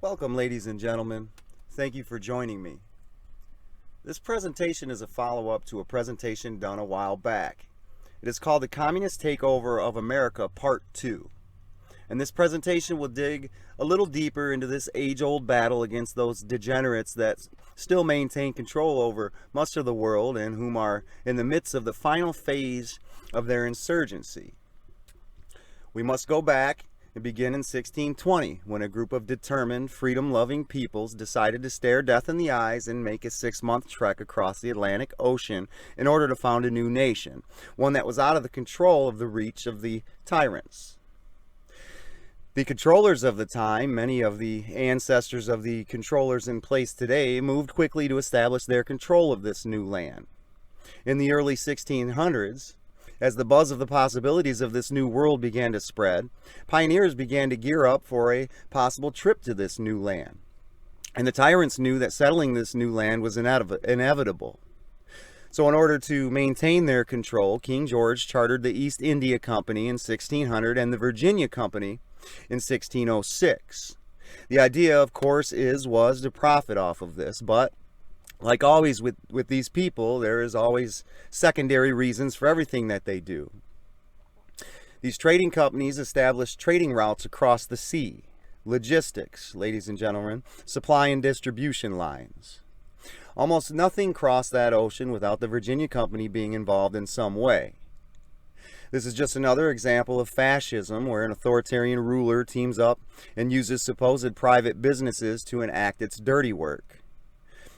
Welcome, ladies and gentlemen. Thank you for joining me. This presentation is a follow-up to a presentation done a while back. It is called The Communist Takeover of America Part 2. And this presentation will dig a little deeper into this age-old battle against those degenerates that still maintain control over much of the world and whom are in the midst of the final phase of their insurgency. We must go back and begin in 1620, when a group of determined, freedom-loving peoples decided to stare death in the eyes and make a 6-month trek across the Atlantic Ocean in order to found a new nation, one that was out of the control of the reach of the tyrants. The controllers of the time, many of the ancestors of the controllers in place today, moved quickly to establish their control of this new land. In the early 1600s, as the buzz of the possibilities of this new world began to spread, pioneers began to gear up for a possible trip to this new land. And the tyrants knew that settling this new land was inevitable. So in order to maintain their control, King George chartered the East India Company in 1600 and the Virginia Company in 1606. The idea, of course, was to profit off of this, but like always with these people, there is always secondary reasons for everything that they do. These trading companies established trading routes across the sea, logistics, ladies and gentlemen, supply and distribution lines. Almost nothing crossed that ocean without the Virginia Company being involved in some way. This is just another example of fascism, where an authoritarian ruler teams up and uses supposed private businesses to enact its dirty work.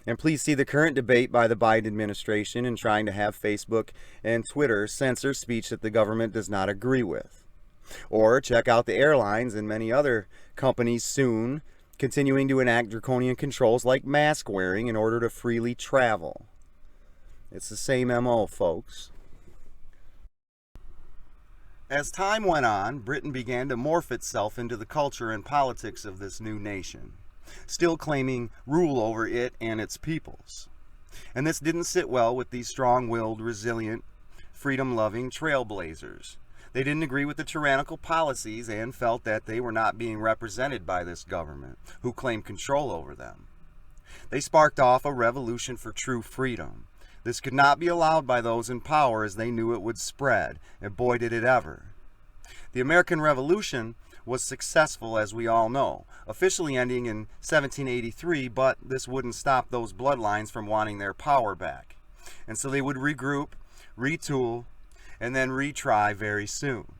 And please see the current debate by the Biden administration in trying to have Facebook and Twitter censor speech that the government does not agree with. Or check out the airlines and many other companies soon continuing to enact draconian controls like mask wearing in order to freely travel. It's the same MO, folks. As time went on, Britain began to morph itself into the culture and politics of this new nation, still claiming rule over it and its peoples. And this didn't sit well with these strong-willed, resilient, freedom-loving trailblazers. They didn't agree with the tyrannical policies and felt that they were not being represented by this government, who claimed control over them. They sparked off a revolution for true freedom. This could not be allowed by those in power, as they knew it would spread, and boy did it ever. The American Revolution was successful, as we all know, officially ending in 1783, but this wouldn't stop those bloodlines from wanting their power back. And so they would regroup, retool, and then retry very soon.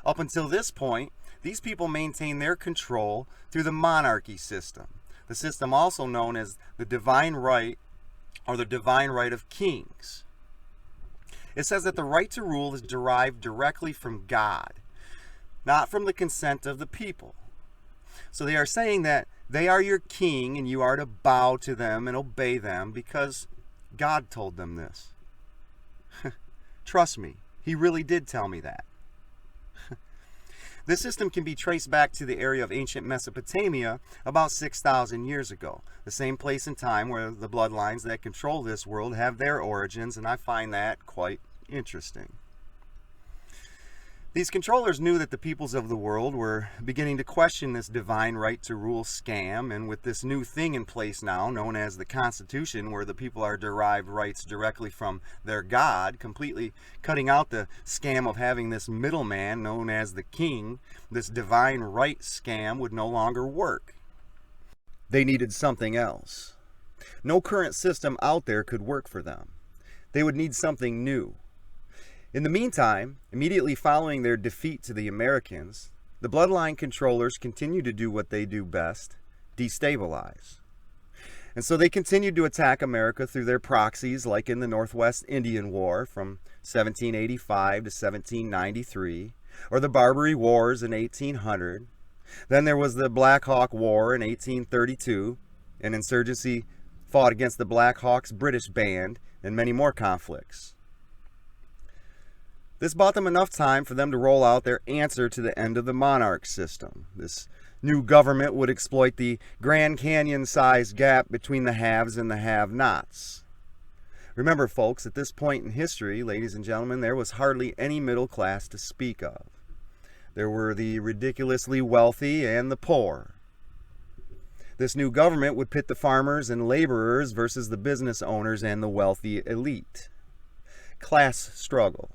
Up until this point, these people maintained their control through the monarchy system, the system also known as the divine right, or the divine right of kings. It says that the right to rule is derived directly from God, not from the consent of the people. So they are saying that they are your king and you are to bow to them and obey them because God told them this. Trust me, he really did tell me that. This system can be traced back to the area of ancient Mesopotamia about 6,000 years ago, the same place and time where the bloodlines that control this world have their origins, and I find that quite interesting. These controllers knew that the peoples of the world were beginning to question this divine right to rule scam, and with this new thing in place now, known as the Constitution, where the people are derived rights directly from their God, completely cutting out the scam of having this middleman known as the king, this divine right scam would no longer work. They needed something else. No current system out there could work for them. They would need something new. In the meantime, immediately following their defeat to the Americans, the bloodline controllers continued to do what they do best, destabilize. And so they continued to attack America through their proxies, like in the Northwest Indian War from 1785 to 1793, or the Barbary Wars in 1800. Then there was the Black Hawk War in 1832, an insurgency fought against the Black Hawk's British band, and many more conflicts. This bought them enough time for them to roll out their answer to the end of the monarch system. This new government would exploit the Grand Canyon-sized gap between the haves and the have-nots. Remember, folks, at this point in history, ladies and gentlemen, there was hardly any middle class to speak of. There were the ridiculously wealthy and the poor. This new government would pit the farmers and laborers versus the business owners and the wealthy elite. Class struggle.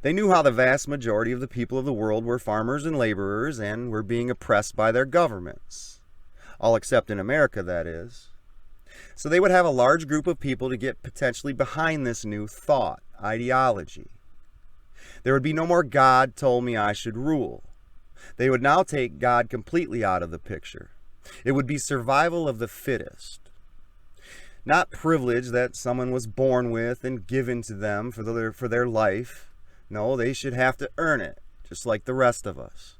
They knew how the vast majority of the people of the world were farmers and laborers and were being oppressed by their governments. All except in America, that is. So they would have a large group of people to get potentially behind this new thought, ideology. There would be no more God told me I should rule. They would now take God completely out of the picture. It would be survival of the fittest. Not privilege that someone was born with and given to them for their life. No, they should have to earn it, just like the rest of us.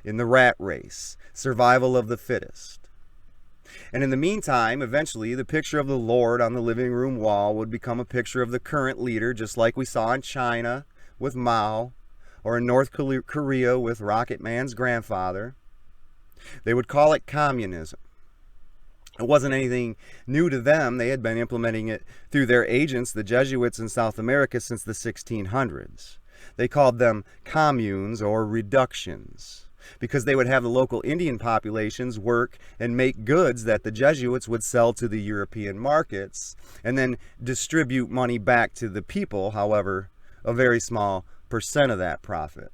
In the rat race, survival of the fittest. And in the meantime, eventually, the picture of the Lord on the living room wall would become a picture of the current leader, just like we saw in China with Mao, or in North Korea with Rocket Man's grandfather. They would call it communism. It wasn't anything new to them. They had been implementing it through their agents, the Jesuits in South America, since the 1600s. They called them communes or reductions, because they would have the local Indian populations work and make goods that the Jesuits would sell to the European markets and then distribute money back to the people, however, a very small percent of that profit.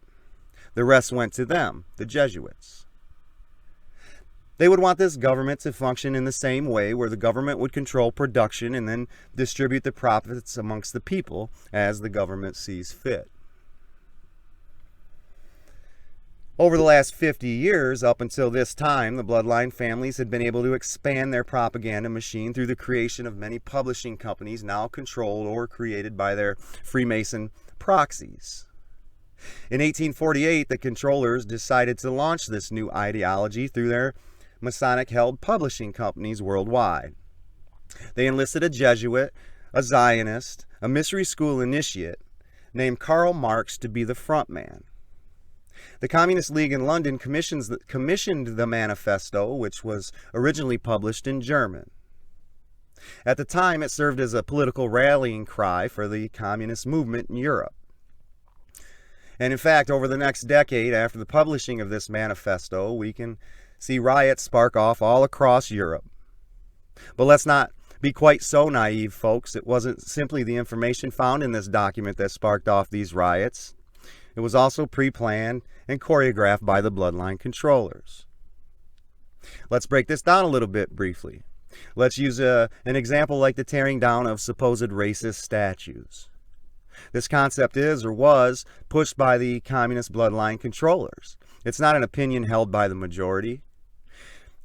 The rest went to them, the Jesuits. They would want this government to function in the same way, where the government would control production and then distribute the profits amongst the people as the government sees fit. Over the last 50 years, up until this time, the bloodline families had been able to expand their propaganda machine through the creation of many publishing companies now controlled or created by their Freemason proxies. In 1848, the controllers decided to launch this new ideology through their Masonic-held publishing companies worldwide. They enlisted a Jesuit, a Zionist, a mystery school initiate named Karl Marx to be the front man. The Communist League in London commissioned the manifesto, which was originally published in German. At the time, it served as a political rallying cry for the communist movement in Europe. And in fact, over the next decade after the publishing of this manifesto, we can see riots spark off all across Europe. But let's not be quite so naive, folks. It wasn't simply the information found in this document that sparked off these riots. It was also pre-planned and choreographed by the bloodline controllers. Let's break this down a little bit briefly. Let's use an example like the tearing down of supposed racist statues. This concept is, or was, pushed by the communist bloodline controllers. It's not an opinion held by the majority.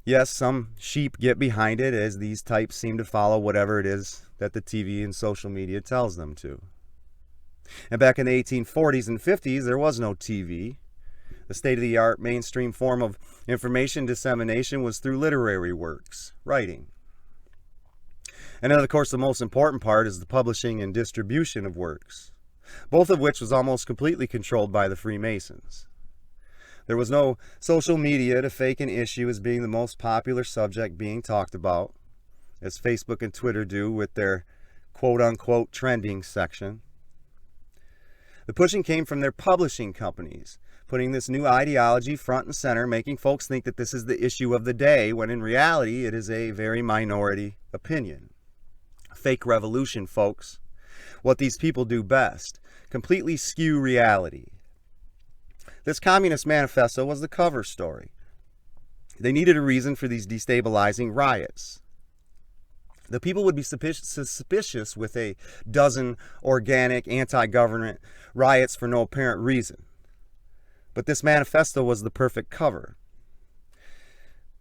Yes, some sheep get behind it, as these types seem to follow whatever it is that the TV and social media tells them to. And back in the 1840s and 50s, there was no TV. The state-of-the-art mainstream form of information dissemination was through literary works, writing. And then, of course, the most important part is the publishing and distribution of works, both of which was almost completely controlled by the Freemasons. There was no social media to fake an issue as being the most popular subject being talked about, as Facebook and Twitter do with their quote-unquote trending section. The pushing came from their publishing companies, putting this new ideology front and center, making folks think that this is the issue of the day, when in reality it is a very minority opinion. Fake revolution, folks. What these people do best. Completely skew reality. This Communist Manifesto was the cover story. They needed a reason for these destabilizing riots. The people would be suspicious with a dozen organic anti-government riots for no apparent reason. But this manifesto was the perfect cover.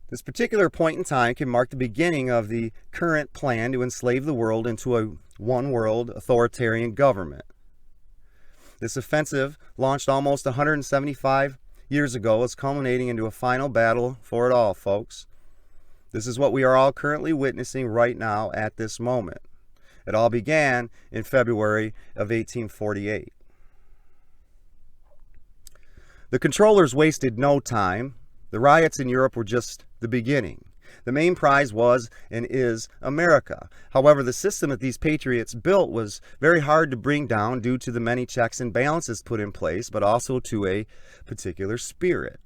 This particular point in time can mark the beginning of the current plan to enslave the world into a one-world authoritarian government. This offensive, launched almost 175 years ago, is culminating into a final battle for it all, folks. This is what we are all currently witnessing right now at this moment. It all began in February of 1848. The controllers wasted no time. The riots in Europe were just the beginning. The main prize was and is America. However, the system that these patriots built was very hard to bring down due to the many checks and balances put in place, but also to a particular spirit.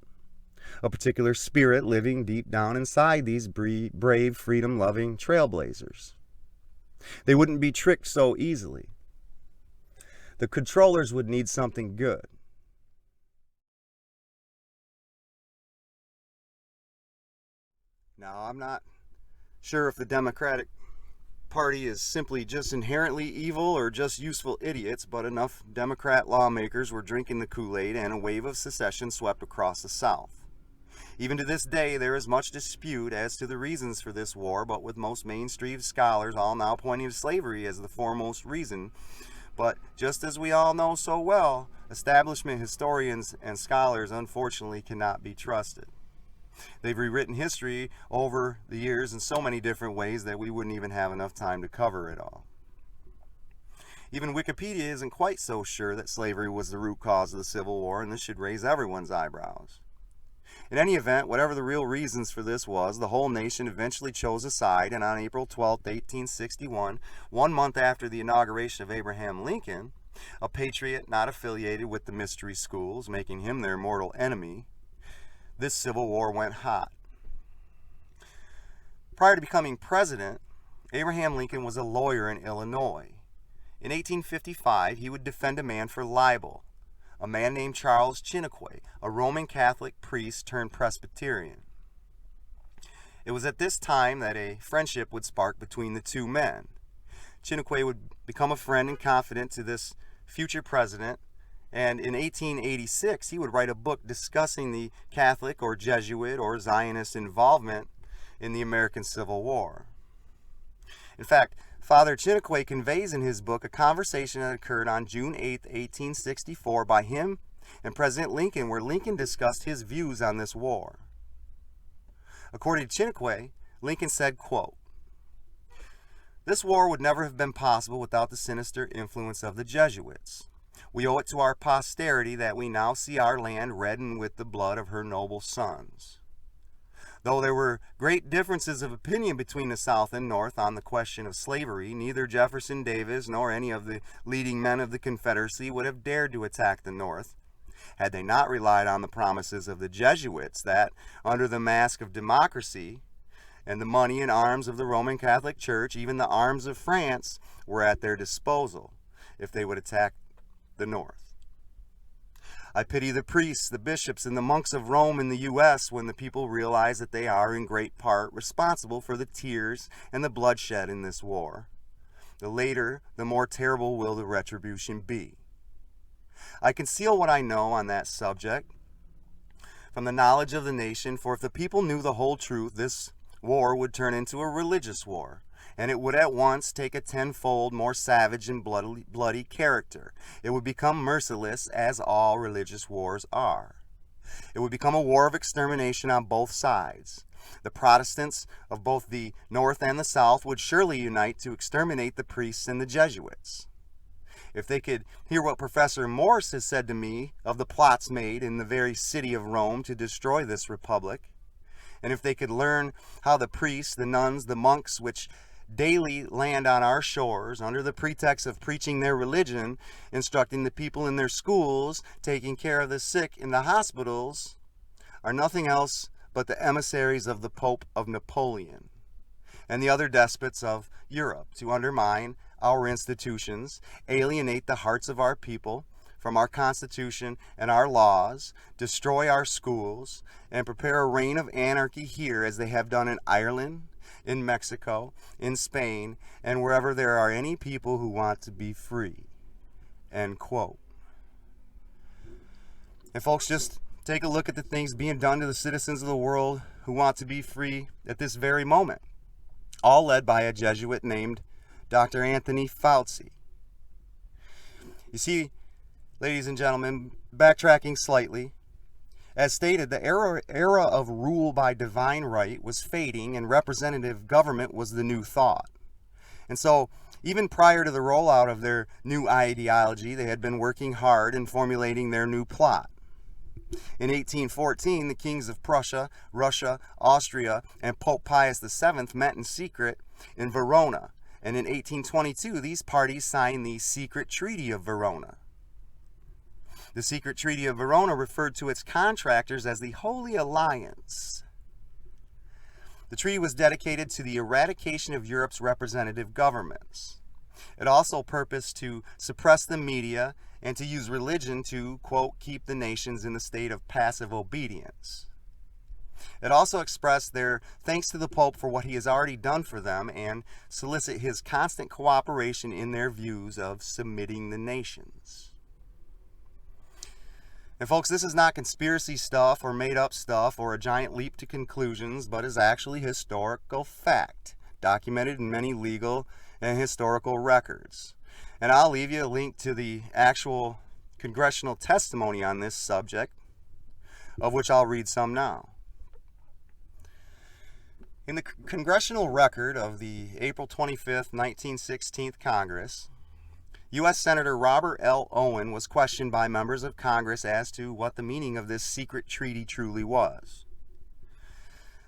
a particular spirit living deep down inside these brave, freedom-loving trailblazers. They wouldn't be tricked so easily. The controllers would need something good. Now, I'm not sure if the Democratic Party is simply just inherently evil or just useful idiots, but enough Democrat lawmakers were drinking the Kool-Aid and a wave of secession swept across the South. Even to this day, there is much dispute as to the reasons for this war, but with most mainstream scholars all now pointing to slavery as the foremost reason. But just as we all know so well, establishment historians and scholars unfortunately cannot be trusted. They've rewritten history over the years in so many different ways that we wouldn't even have enough time to cover it all. Even Wikipedia isn't quite so sure that slavery was the root cause of the Civil War, and this should raise everyone's eyebrows. In any event, whatever the real reasons for this was, the whole nation eventually chose a side, and on April 12, 1861, 1 month after the inauguration of Abraham Lincoln, a patriot not affiliated with the mystery schools, making him their mortal enemy, this Civil War went hot. Prior to becoming president, Abraham Lincoln was a lawyer in Illinois. In 1855, he would defend a man for libel, a man named Charles Chiniquy, a Roman Catholic priest turned Presbyterian. It was at this time that a friendship would spark between the two men. Chiniquy would become a friend and confidant to this future president, and in 1886 he would write a book discussing the Catholic or Jesuit or Zionist involvement in the American Civil War. In fact, Father Chiniquy conveys in his book a conversation that occurred on June 8, 1864 by him and President Lincoln, where Lincoln discussed his views on this war. According to Chiniquy, Lincoln said, quote, "This war would never have been possible without the sinister influence of the Jesuits. We owe it to our posterity that we now see our land reddened with the blood of her noble sons." Though there were great differences of opinion between the South and North on the question of slavery, neither Jefferson Davis nor any of the leading men of the Confederacy would have dared to attack the North, had they not relied on the promises of the Jesuits that, under the mask of democracy and the money and arms of the Roman Catholic Church, even the arms of France were at their disposal if they would attack the North. I pity the priests, the bishops, and the monks of Rome in the U.S. when the people realize that they are in great part responsible for the tears and the bloodshed in this war. The later, the more terrible will the retribution be. I conceal what I know on that subject from the knowledge of the nation, for if the people knew the whole truth, this war would turn into a religious war, and it would at once take a tenfold more savage and bloody character. It would become merciless, as all religious wars are. It would become a war of extermination on both sides. The Protestants of both the North and the South would surely unite to exterminate the priests and the Jesuits. If they could hear what Professor Morse has said to me of the plots made in the very city of Rome to destroy this republic, and if they could learn how the priests, the nuns, the monks, which daily land on our shores under the pretext of preaching their religion, instructing the people in their schools, taking care of the sick in the hospitals, are nothing else but the emissaries of the Pope of Napoleon and the other despots of Europe to undermine our institutions, alienate the hearts of our people from our Constitution and our laws, destroy our schools, and prepare a reign of anarchy here as they have done in Ireland, in Mexico, in Spain, and wherever there are any people who want to be free." End quote. And folks, just take a look at the things being done to the citizens of the world who want to be free at this very moment, all led by a Jesuit named Dr. Anthony Fauci. You see, ladies and gentlemen, backtracking slightly, as stated, the era of rule by divine right was fading and representative government was the new thought. And so, even prior to the rollout of their new ideology, they had been working hard in formulating their new plot. In 1814, the kings of Prussia, Russia, Austria, and Pope Pius VII met in secret in Verona. And in 1822, these parties signed the Secret Treaty of Verona. The secret Treaty of Verona referred to its contractors as the Holy Alliance. The treaty was dedicated to the eradication of Europe's representative governments. It also purposed to suppress the media and to use religion to, quote, keep the nations in the state of passive obedience. It also expressed their thanks to the Pope for what he has already done for them and solicit his constant cooperation in their views of submitting the nations. And folks, this is not conspiracy stuff or made up stuff or a giant leap to conclusions, but is actually historical fact, documented in many legal and historical records. And I'll leave you a link to the actual congressional testimony on this subject, of which I'll read some now. In the congressional record of the April 25th, 1916 Congress, U.S. Senator Robert L. Owen was questioned by members of Congress as to what the meaning of this secret treaty truly was.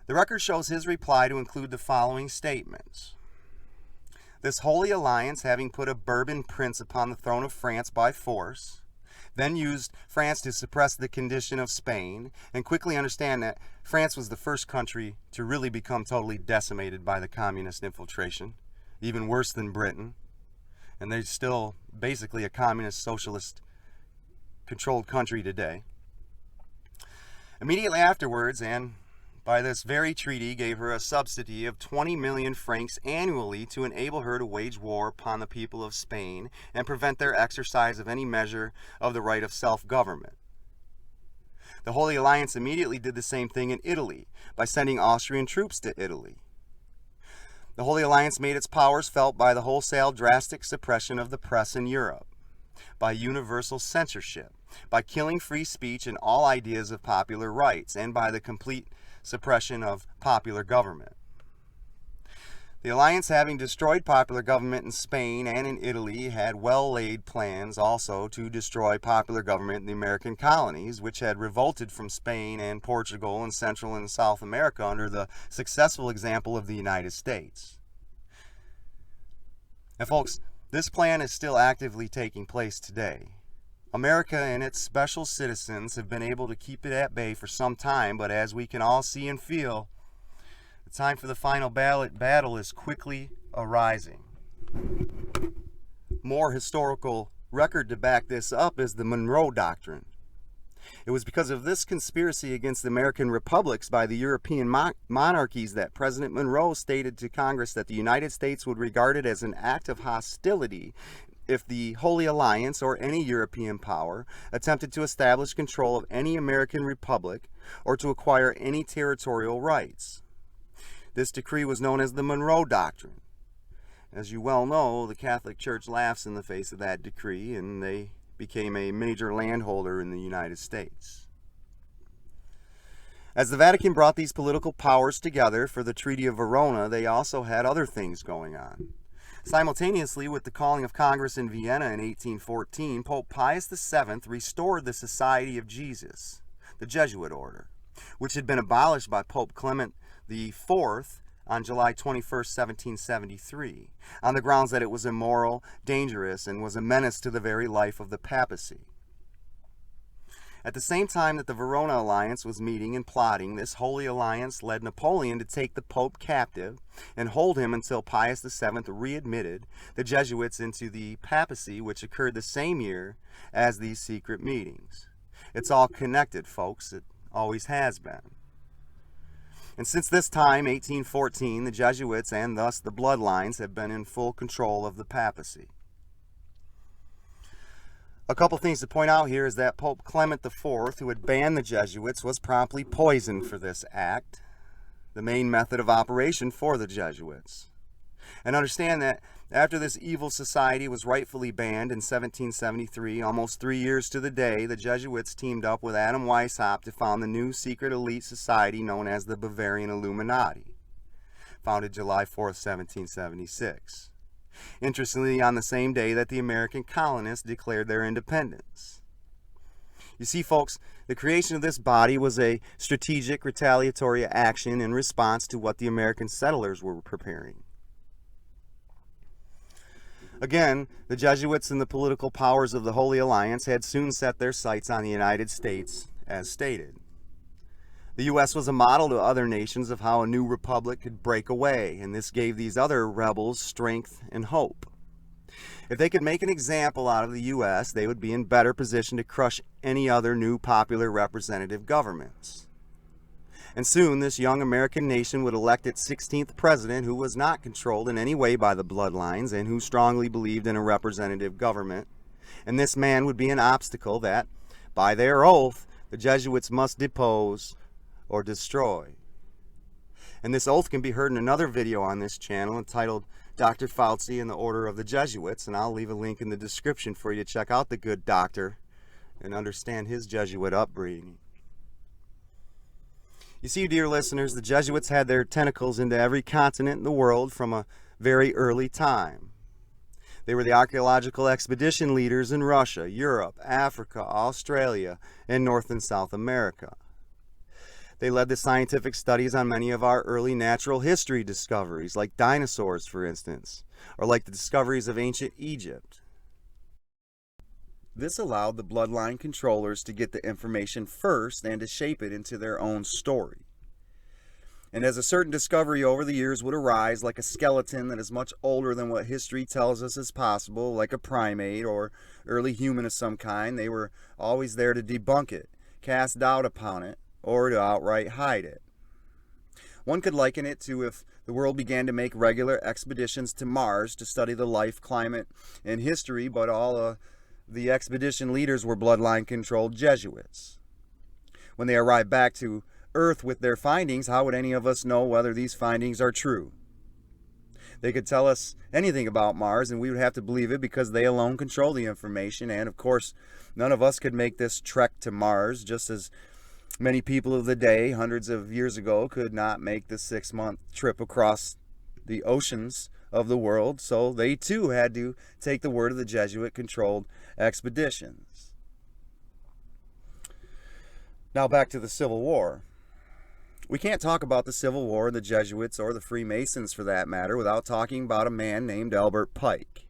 The record shows his reply to include the following statements. This Holy Alliance, having put a Bourbon prince upon the throne of France by force, then used France to suppress the condition of Spain, and quickly understand that France was the first country to really become totally decimated by the communist infiltration, even worse than Britain. And they're still basically a communist, socialist controlled country today. Immediately afterwards, and by this very treaty, gave her a subsidy of 20 million francs annually to enable her to wage war upon the people of Spain and prevent their exercise of any measure of the right of self-government. The Holy Alliance immediately did the same thing in Italy by sending Austrian troops to Italy. The Holy Alliance made its powers felt by the wholesale drastic suppression of the press in Europe, by universal censorship, by killing free speech and all ideas of popular rights, and by the complete suppression of popular government. The Alliance, having destroyed popular government in Spain and in Italy, had well-laid plans also to destroy popular government in the American colonies, which had revolted from Spain and Portugal and Central and South America under the successful example of the United States. And folks, this plan is still actively taking place today. America and its special citizens have been able to keep it at bay for some time, but as we can all see and feel, the time for the final battle is quickly arising. More historical record to back this up is the Monroe Doctrine. It was because of this conspiracy against the American republics by the European monarchies that President Monroe stated to Congress that the United States would regard it as an act of hostility if the Holy Alliance or any European power attempted to establish control of any American republic or to acquire any territorial rights. This decree was known as the Monroe Doctrine. As you well know, the Catholic Church laughs in the face of that decree, and they became a major landholder in the United States. As the Vatican brought these political powers together for the Treaty of Verona, they also had other things going on. Simultaneously with the calling of Congress in Vienna in 1814, Pope Pius VII restored the Society of Jesus, the Jesuit order, which had been abolished by Pope Clement IV on July 21, 1773, on the grounds that it was immoral, dangerous, and was a menace to the very life of the papacy. At the same time that the Verona Alliance was meeting and plotting, this Holy Alliance led Napoleon to take the Pope captive and hold him until Pius VII readmitted the Jesuits into the papacy, which occurred the same year as these secret meetings. It's all connected, folks. It always has been. And since this time, 1814, the Jesuits and thus the bloodlines have been in full control of the papacy. A couple things to point out here is that Pope Clement IV, who had banned the Jesuits, was promptly poisoned for this act, the main method of operation for the Jesuits. And understand that after this evil society was rightfully banned in 1773, almost 3 years to the day, the Jesuits teamed up with Adam Weishaupt to found the new secret elite society known as the Bavarian Illuminati, founded July 4, 1776. Interestingly, on the same day that the American colonists declared their independence. You see, folks, the creation of this body was a strategic retaliatory action in response to what the American settlers were preparing. Again, the Jesuits and the political powers of the Holy Alliance had soon set their sights on the United States, as stated. The U.S. was a model to other nations of how a new republic could break away, and this gave these other rebels strength and hope. If they could make an example out of the U.S., they would be in better position to crush any other new popular representative governments. And soon this young American nation would elect its 16th president, who was not controlled in any way by the bloodlines and who strongly believed in a representative government. And this man would be an obstacle that, by their oath, the Jesuits must depose or destroy. And this oath can be heard in another video on this channel entitled Dr. Fauci and the Order of the Jesuits, and I'll leave a link in the description for you to check out the good doctor and understand his Jesuit upbringing. You see, dear listeners, the Jesuits had their tentacles into every continent in the world from a very early time. They were the archaeological expedition leaders in Russia, Europe, Africa, Australia, and North and South America. They led the scientific studies on many of our early natural history discoveries, like dinosaurs, for instance, or like the discoveries of ancient Egypt. This allowed the bloodline controllers to get the information first and to shape it into their own story. And as a certain discovery over the years would arise, like a skeleton that is much older than what history tells us is possible, like a primate or early human of some kind, they were always there to debunk it, cast doubt upon it, or to outright hide it. One could liken it to if the world began to make regular expeditions to Mars to study the life, climate, and history, but all the expedition leaders were bloodline-controlled Jesuits. When they arrived back to Earth with their findings, how would any of us know whether these findings are true? They could tell us anything about Mars, and we would have to believe it because they alone control the information, and of course, none of us could make this trek to Mars, just as many people of the day, hundreds of years ago, could not make the 6-month trip across the oceans of the world, so they too had to take the word of the Jesuit-controlled expeditions. Now back to the Civil War. We can't talk about the Civil War, the Jesuits, or the Freemasons for that matter, without talking about a man named Albert Pike.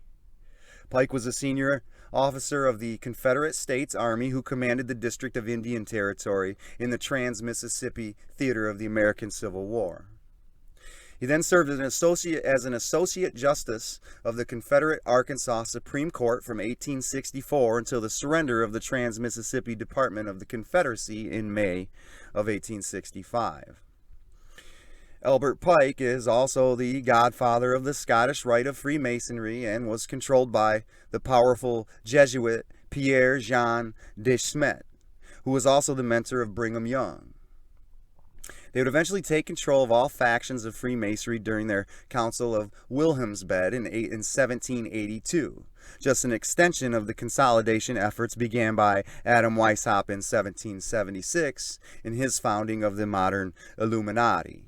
Pike was a senior officer of the Confederate States Army who commanded the District of Indian Territory in the Trans-Mississippi Theater of the American Civil War. He then served as an associate justice of the Confederate Arkansas Supreme Court from 1864 until the surrender of the Trans-Mississippi Department of the Confederacy in May of 1865. Albert Pike is also the godfather of the Scottish Rite of Freemasonry and was controlled by the powerful Jesuit Pierre Jean de Smet, who was also the mentor of Brigham Young. They would eventually take control of all factions of Freemasonry during their Council of Wilhelmsbad in 1782, just an extension of the consolidation efforts began by Adam Weishaupt in 1776 in his founding of the modern Illuminati.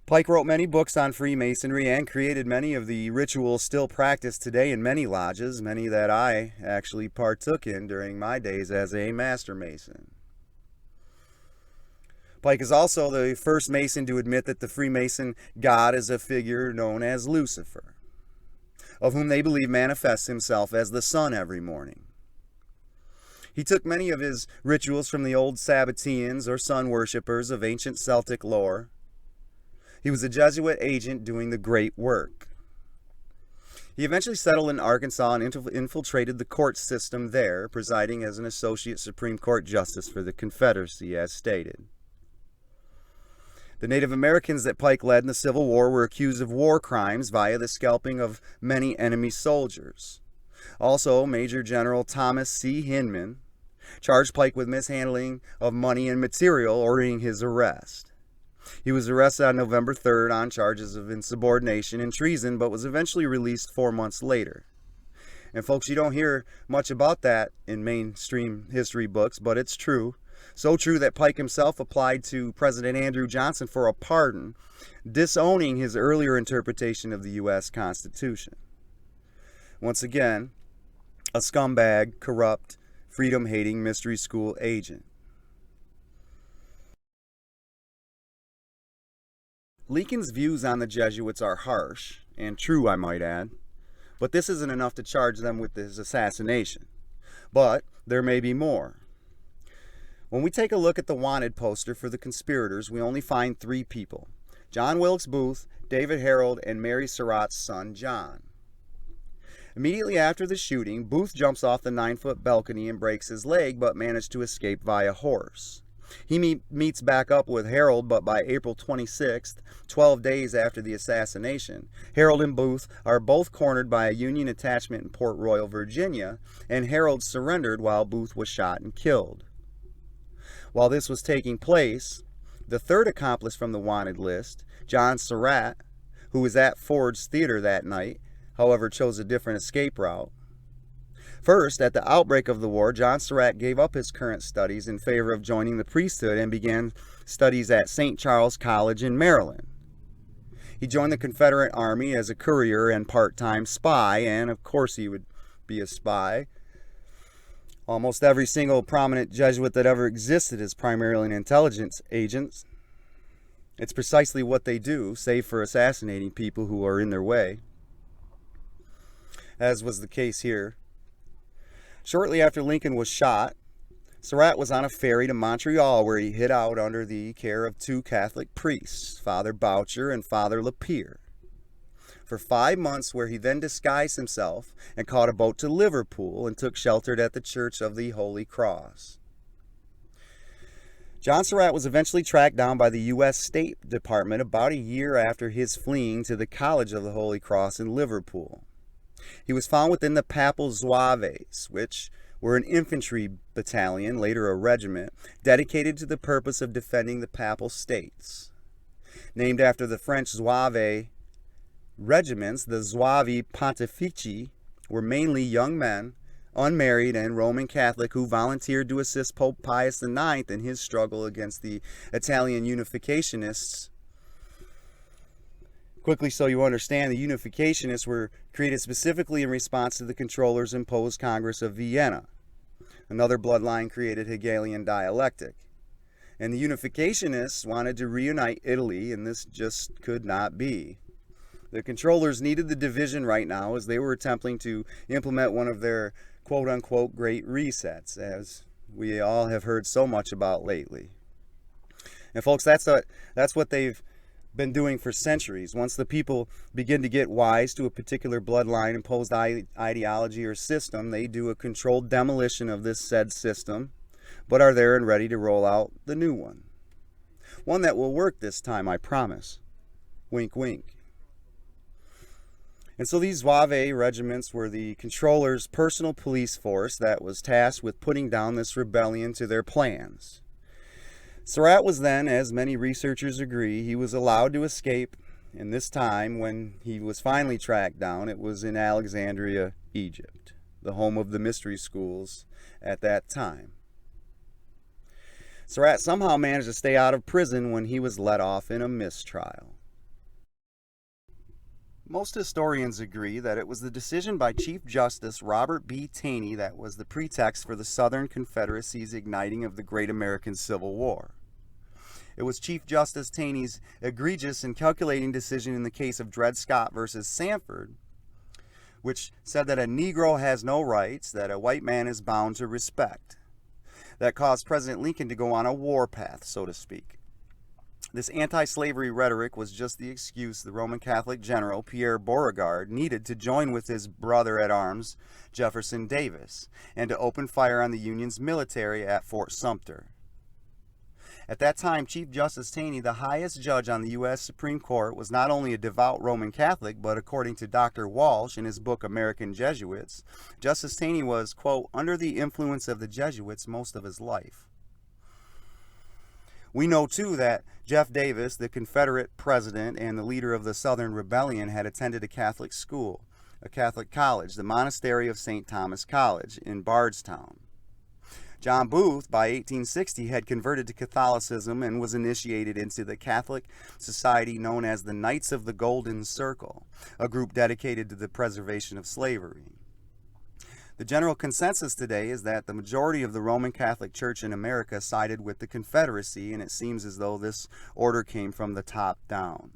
Pike wrote many books on Freemasonry and created many of the rituals still practiced today in many lodges, many that I actually partook in during my days as a Master Mason. Pike is also the first Mason to admit that the Freemason god is a figure known as Lucifer, of whom they believe manifests himself as the sun every morning. He took many of his rituals from the old Sabbateans or sun worshippers of ancient Celtic lore. He was a Jesuit agent doing the great work. He eventually settled in Arkansas and infiltrated the court system there, presiding as an associate Supreme Court justice for the Confederacy, as stated. The Native Americans that Pike led in the Civil War were accused of war crimes via the scalping of many enemy soldiers. Also, Major General Thomas C. Hinman charged Pike with mishandling of money and material, ordering his arrest. He was arrested on November 3rd on charges of insubordination and treason, but was eventually released 4 months later. And folks, you don't hear much about that in mainstream history books, but it's true. So true that Pike himself applied to President Andrew Johnson for a pardon, disowning his earlier interpretation of the U.S. Constitution. Once again, a scumbag, corrupt, freedom-hating mystery school agent. Lincoln's views on the Jesuits are harsh, and true, I might add. But this isn't enough to charge them with his assassination. But there may be more. When we take a look at the wanted poster for the conspirators, we only find 3 people: John Wilkes Booth, David Harold, and Mary Surratt's son, John. Immediately after the shooting, Booth jumps off the 9-foot balcony and breaks his leg, but managed to escape via horse. He meets back up with Harold, but by April 26th, 12 days after the assassination, Harold and Booth are both cornered by a Union detachment in Port Royal, Virginia, and Harold surrendered while Booth was shot and killed. While this was taking place, the 3rd accomplice from the wanted list, John Surratt, who was at Ford's Theater that night, however chose a different escape route. First, at the outbreak of the war, John Surratt gave up his current studies in favor of joining the priesthood and began studies at St. Charles College in Maryland. He joined the Confederate Army as a courier and part-time spy, and of course he would be a spy. Almost every single prominent Jesuit that ever existed is primarily an intelligence agent. It's precisely what they do, save for assassinating people who are in their way, as was the case here. Shortly after Lincoln was shot, Surratt was on a ferry to Montreal, where he hid out under the care of 2 Catholic priests, Father Boucher and Father Lapierre, for 5 months, where he then disguised himself and caught a boat to Liverpool and took shelter at the Church of the Holy Cross. John Surratt was eventually tracked down by the U.S. State Department about a year after his fleeing to the College of the Holy Cross in Liverpool. He was found within the Papal Zouaves, which were an infantry battalion, later a regiment, dedicated to the purpose of defending the Papal States. Named after the French Zouave regiments, the Zouavi Pontifici were mainly young men, unmarried and Roman Catholic, who volunteered to assist Pope Pius IX in his struggle against the Italian unificationists. Quickly, so you understand, the unificationists were created specifically in response to the controller's imposed Congress of Vienna. Another bloodline created Hegelian dialectic. And the unificationists wanted to reunite Italy, and this just could not be. The controllers needed the division right now, as they were attempting to implement one of their quote-unquote great resets, as we all have heard so much about lately. And folks, that's what they've been doing for centuries. Once the people begin to get wise to a particular bloodline imposed ideology or system, they do a controlled demolition of this said system, but are there and ready to roll out the new one. One that will work this time, I promise. Wink, wink. And so these Zouave regiments were the controller's personal police force that was tasked with putting down this rebellion to their plans. Surratt was then, as many researchers agree, he was allowed to escape, and this time, when he was finally tracked down, it was in Alexandria, Egypt, the home of the mystery schools at that time. Surratt somehow managed to stay out of prison when he was let off in a mistrial. Most historians agree that it was the decision by Chief Justice Robert B. Taney that was the pretext for the Southern Confederacy's igniting of the Great American Civil War. It was Chief Justice Taney's egregious and calculating decision in the case of Dred Scott versus Sanford, which said that a Negro has no rights that a white man is bound to respect, that caused President Lincoln to go on a warpath, so to speak. This anti-slavery rhetoric was just the excuse the Roman Catholic general Pierre Beauregard needed to join with his brother-at-arms Jefferson Davis and to open fire on the Union's military at Fort Sumter. At that time, Chief Justice Taney, the highest judge on the U.S. Supreme Court, was not only a devout Roman Catholic, but according to Dr. Walsh in his book American Jesuits, Justice Taney was, quote, under the influence of the Jesuits most of his life. We know, too, that Jeff Davis, the Confederate president and the leader of the Southern Rebellion, had attended a Catholic school, a Catholic college, the Monastery of St. Thomas College in Bardstown. John Booth, by 1860, had converted to Catholicism and was initiated into the Catholic society known as the Knights of the Golden Circle, a group dedicated to the preservation of slavery. The general consensus today is that the majority of the Roman Catholic Church in America sided with the Confederacy, and it seems as though this order came from the top down.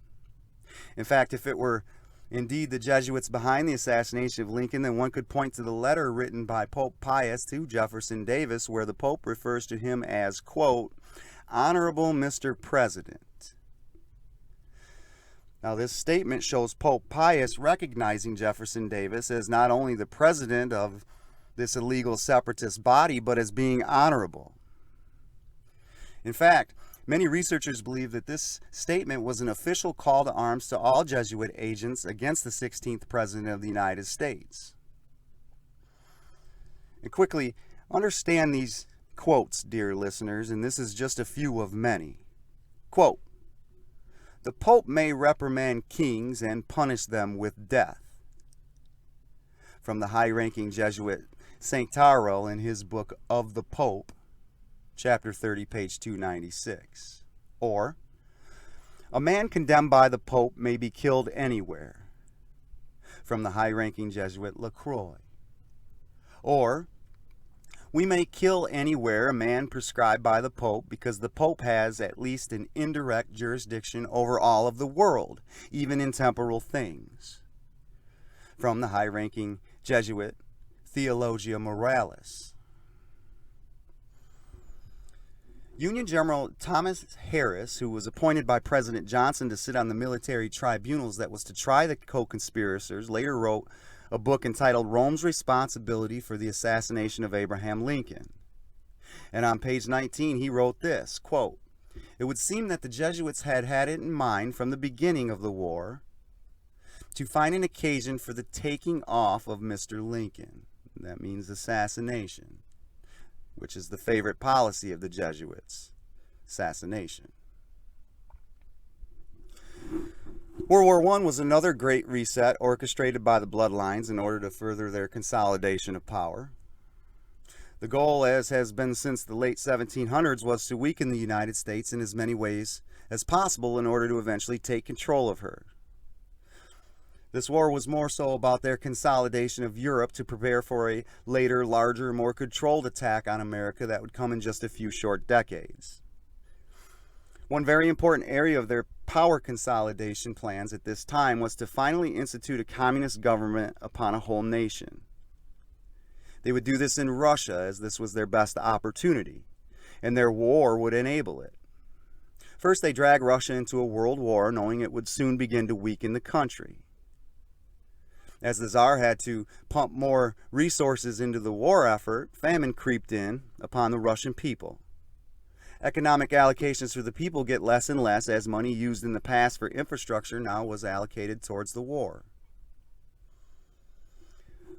In fact, if it were indeed the Jesuits behind the assassination of Lincoln, then one could point to the letter written by Pope Pius to Jefferson Davis, where the Pope refers to him as, quote, Honorable Mr. President. Now, this statement shows Pope Pius recognizing Jefferson Davis as not only the president of this illegal separatist body, but as being honorable. In fact, many researchers believe that this statement was an official call to arms to all Jesuit agents against the 16th President of the United States. And quickly, understand these quotes, dear listeners, and this is just a few of many. Quote, the Pope may reprimand kings and punish them with death. From the high-ranking Jesuit St. Tyrrell in his book Of the Pope, chapter 30, page 296. Or, a man condemned by the Pope may be killed anywhere. From the high-ranking Jesuit Lacroix. Or, we may kill anywhere a man prescribed by the Pope because the Pope has at least an indirect jurisdiction over all of the world, even in temporal things. From the high-ranking Jesuit Theologia Moralis. Union General Thomas Harris, who was appointed by President Johnson to sit on the military tribunals that was to try the co-conspirators, later wrote a book entitled Rome's Responsibility for the Assassination of Abraham Lincoln. And on page 19 he wrote this, quote, it would seem that the Jesuits had had it in mind from the beginning of the war to find an occasion for the taking off of Mr. Lincoln. That means assassination, which is the favorite policy of the Jesuits, assassination. World War I was another great reset orchestrated by the bloodlines in order to further their consolidation of power. The goal, as has been since the late 1700s, was to weaken the United States in as many ways as possible in order to eventually take control of her. This war was more so about their consolidation of Europe to prepare for a later, larger, more controlled attack on America that would come in just a few short decades. One very important area of their power consolidation plans at this time was to finally institute a communist government upon a whole nation. They would do this in Russia, as this was their best opportunity, and their war would enable it. First, they dragged Russia into a world war, knowing it would soon begin to weaken the country. As the Tsar had to pump more resources into the war effort, famine creeped in upon the Russian people. Economic allocations for the people get less and less as money used in the past for infrastructure now was allocated towards the war.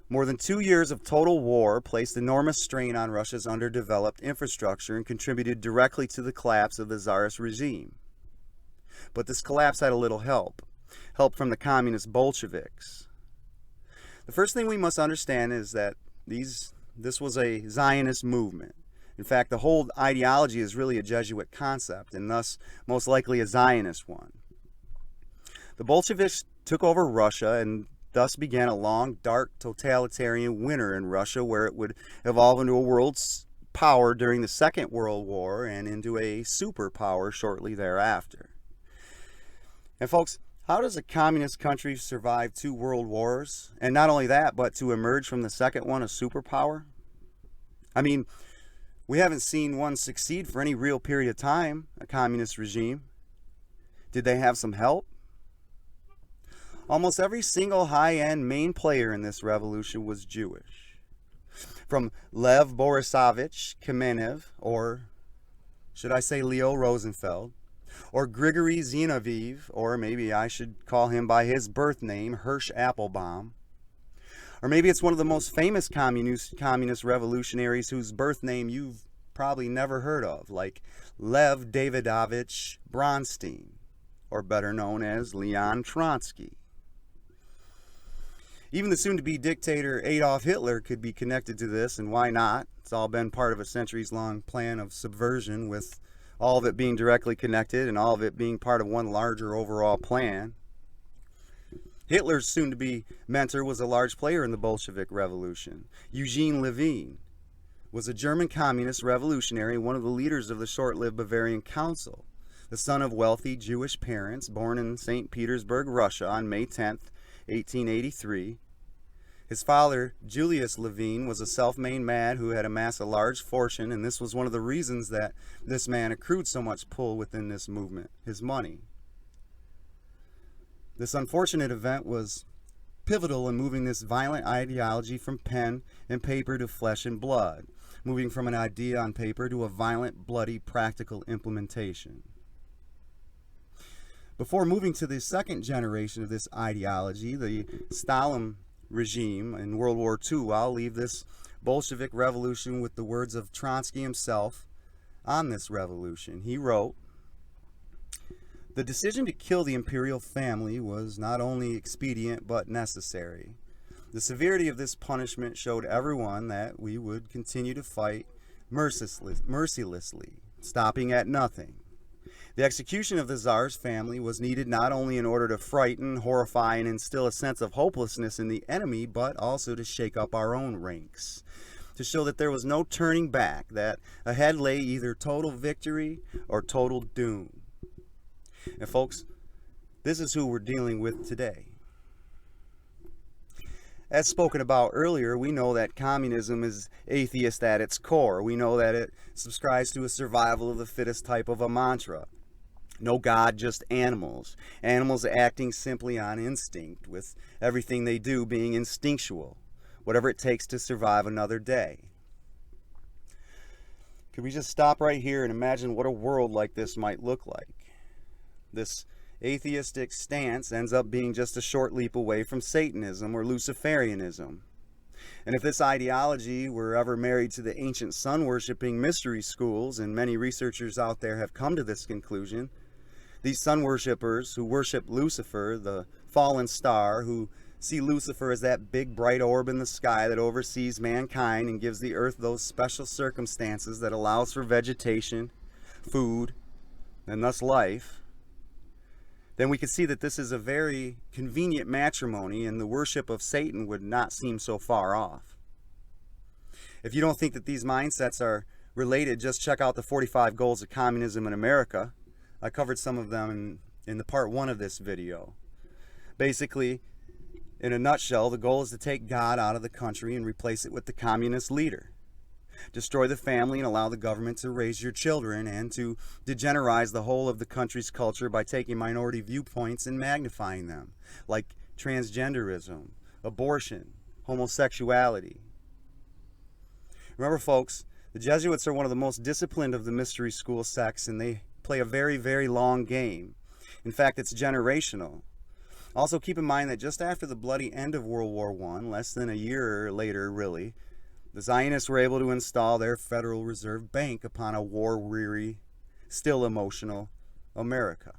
More than 2 years of total war placed enormous strain on Russia's underdeveloped infrastructure and contributed directly to the collapse of the Tsarist regime. But this collapse had a little help from the communist Bolsheviks. The first thing we must understand is that this was a Zionist movement. In fact, the whole ideology is really a Jesuit concept, and thus most likely a Zionist one. The Bolsheviks took over Russia and thus began a long, dark, totalitarian winter in Russia, where it would evolve into a world power during the Second World War and into a superpower shortly thereafter. And folks, how does a communist country survive 2 world wars? And not only that, but to emerge from the second one a superpower? I mean, we haven't seen one succeed for any real period of time, a communist regime. Did they have some help? Almost every single high-end main player in this revolution was Jewish. From Lev Borisovich Kamenev, or should I say Leo Rosenfeld, or Grigory Zinoviev, or maybe I should call him by his birth name, Hirsch Applebaum. Or maybe it's one of the most famous communist revolutionaries whose birth name you've probably never heard of, like Lev Davidovich Bronstein, or better known as Leon Trotsky. Even the soon-to-be dictator Adolf Hitler could be connected to this, and why not? It's all been part of a centuries-long plan of subversion, with all of it being directly connected and all of it being part of one larger overall plan. Hitler's soon-to-be mentor was a large player in the Bolshevik Revolution. Eugene Levine was a German communist revolutionary, one of the leaders of the short-lived Bavarian Council, the son of wealthy Jewish parents, born in St. Petersburg, Russia on May 10th, 1883. His father, Julius Levine, was a self-made man who had amassed a large fortune, and this was one of the reasons that this man accrued so much pull within this movement, his money. This unfortunate event was pivotal in moving this violent ideology from pen and paper to flesh and blood, moving from an idea on paper to a violent, bloody, practical implementation. Before moving to the second generation of this ideology, the Stalin regime in World War II, I'll leave this Bolshevik revolution with the words of Trotsky himself on this revolution. He wrote, "The decision to kill the imperial family was not only expedient but necessary. The severity of this punishment showed everyone that we would continue to fight mercilessly, stopping at nothing. The execution of the Tsar's family was needed not only in order to frighten, horrify, and instill a sense of hopelessness in the enemy, but also to shake up our own ranks, to show that there was no turning back, that ahead lay either total victory or total doom." And folks, this is who we're dealing with today. As spoken about earlier, we know that communism is atheist at its core. We know that it subscribes to a survival of the fittest type of a mantra. No God, just animals. Animals acting simply on instinct, with everything they do being instinctual, whatever it takes to survive another day. Could we just stop right here and imagine what a world like this might look like? This atheistic stance ends up being just a short leap away from Satanism or Luciferianism. And if this ideology were ever married to the ancient sun-worshipping mystery schools, and many researchers out there have come to this conclusion, these sun worshippers who worship Lucifer, the fallen star, who see Lucifer as that big bright orb in the sky that oversees mankind and gives the earth those special circumstances that allows for vegetation, food, and thus life, then we can see that this is a very convenient matrimony, and the worship of Satan would not seem so far off. If you don't think that these mindsets are related, just check out the 45 Goals of Communism in America. I covered some of them in the part 1 of this video. Basically, in a nutshell, the goal is to take God out of the country and replace it with the communist leader. Destroy the family and allow the government to raise your children, and to degenerize the whole of the country's culture by taking minority viewpoints and magnifying them, like transgenderism, abortion, homosexuality. Remember, folks, the Jesuits are one of the most disciplined of the mystery school sects, and they play a very, very long game. In fact, it's generational. Also, keep in mind that just after the bloody end of World War I, less than a year later, really, the Zionists were able to install their Federal Reserve Bank upon a war-weary, still emotional America.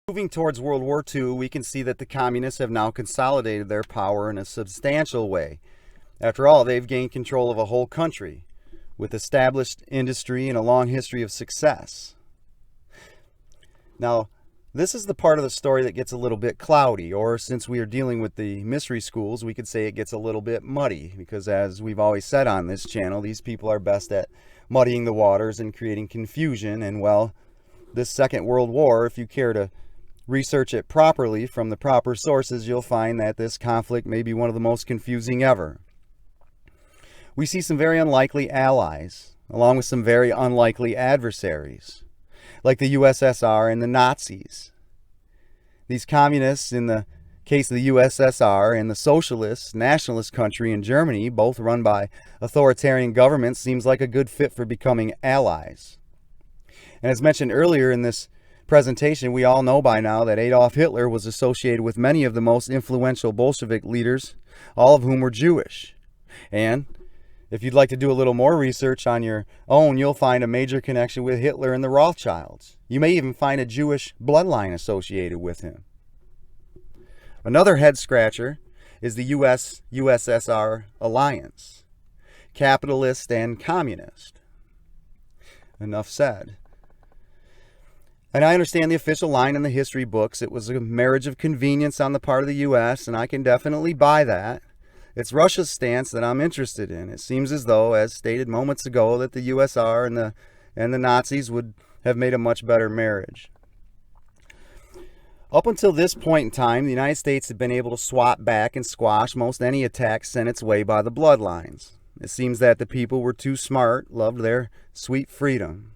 Moving towards World War II, we can see that the communists have now consolidated their power in a substantial way. After all, they've gained control of a whole country, with established industry and a long history of success. Now, this is the part of the story that gets a little bit cloudy, or since we are dealing with the mystery schools, we could say it gets a little bit muddy, because as we've always said on this channel, these people are best at muddying the waters and creating confusion. And well, this Second World War, if you care to research it properly from the proper sources, you'll find that this conflict may be one of the most confusing ever. We see some very unlikely allies, along with some very unlikely adversaries, like the USSR and the Nazis. These communists, in the case of the USSR, and the socialist, nationalist country in Germany, both run by authoritarian governments, seems like a good fit for becoming allies. And as mentioned earlier in this presentation, we all know by now that Adolf Hitler was associated with many of the most influential Bolshevik leaders, all of whom were Jewish. And if you'd like to do a little more research on your own, you'll find a major connection with Hitler and the Rothschilds. You may even find a Jewish bloodline associated with him. Another head-scratcher is the US-USSR alliance, capitalist and communist. Enough said. And I understand the official line in the history books. It was a marriage of convenience on the part of the U.S., and I can definitely buy that. It's Russia's stance that I'm interested in. It seems as though, as stated moments ago, that the USSR and the Nazis would have made a much better marriage. Up until this point in time, the United States had been able to swat back and squash most any attack sent its way by the bloodlines. It seems that the people were too smart, loved their sweet freedom.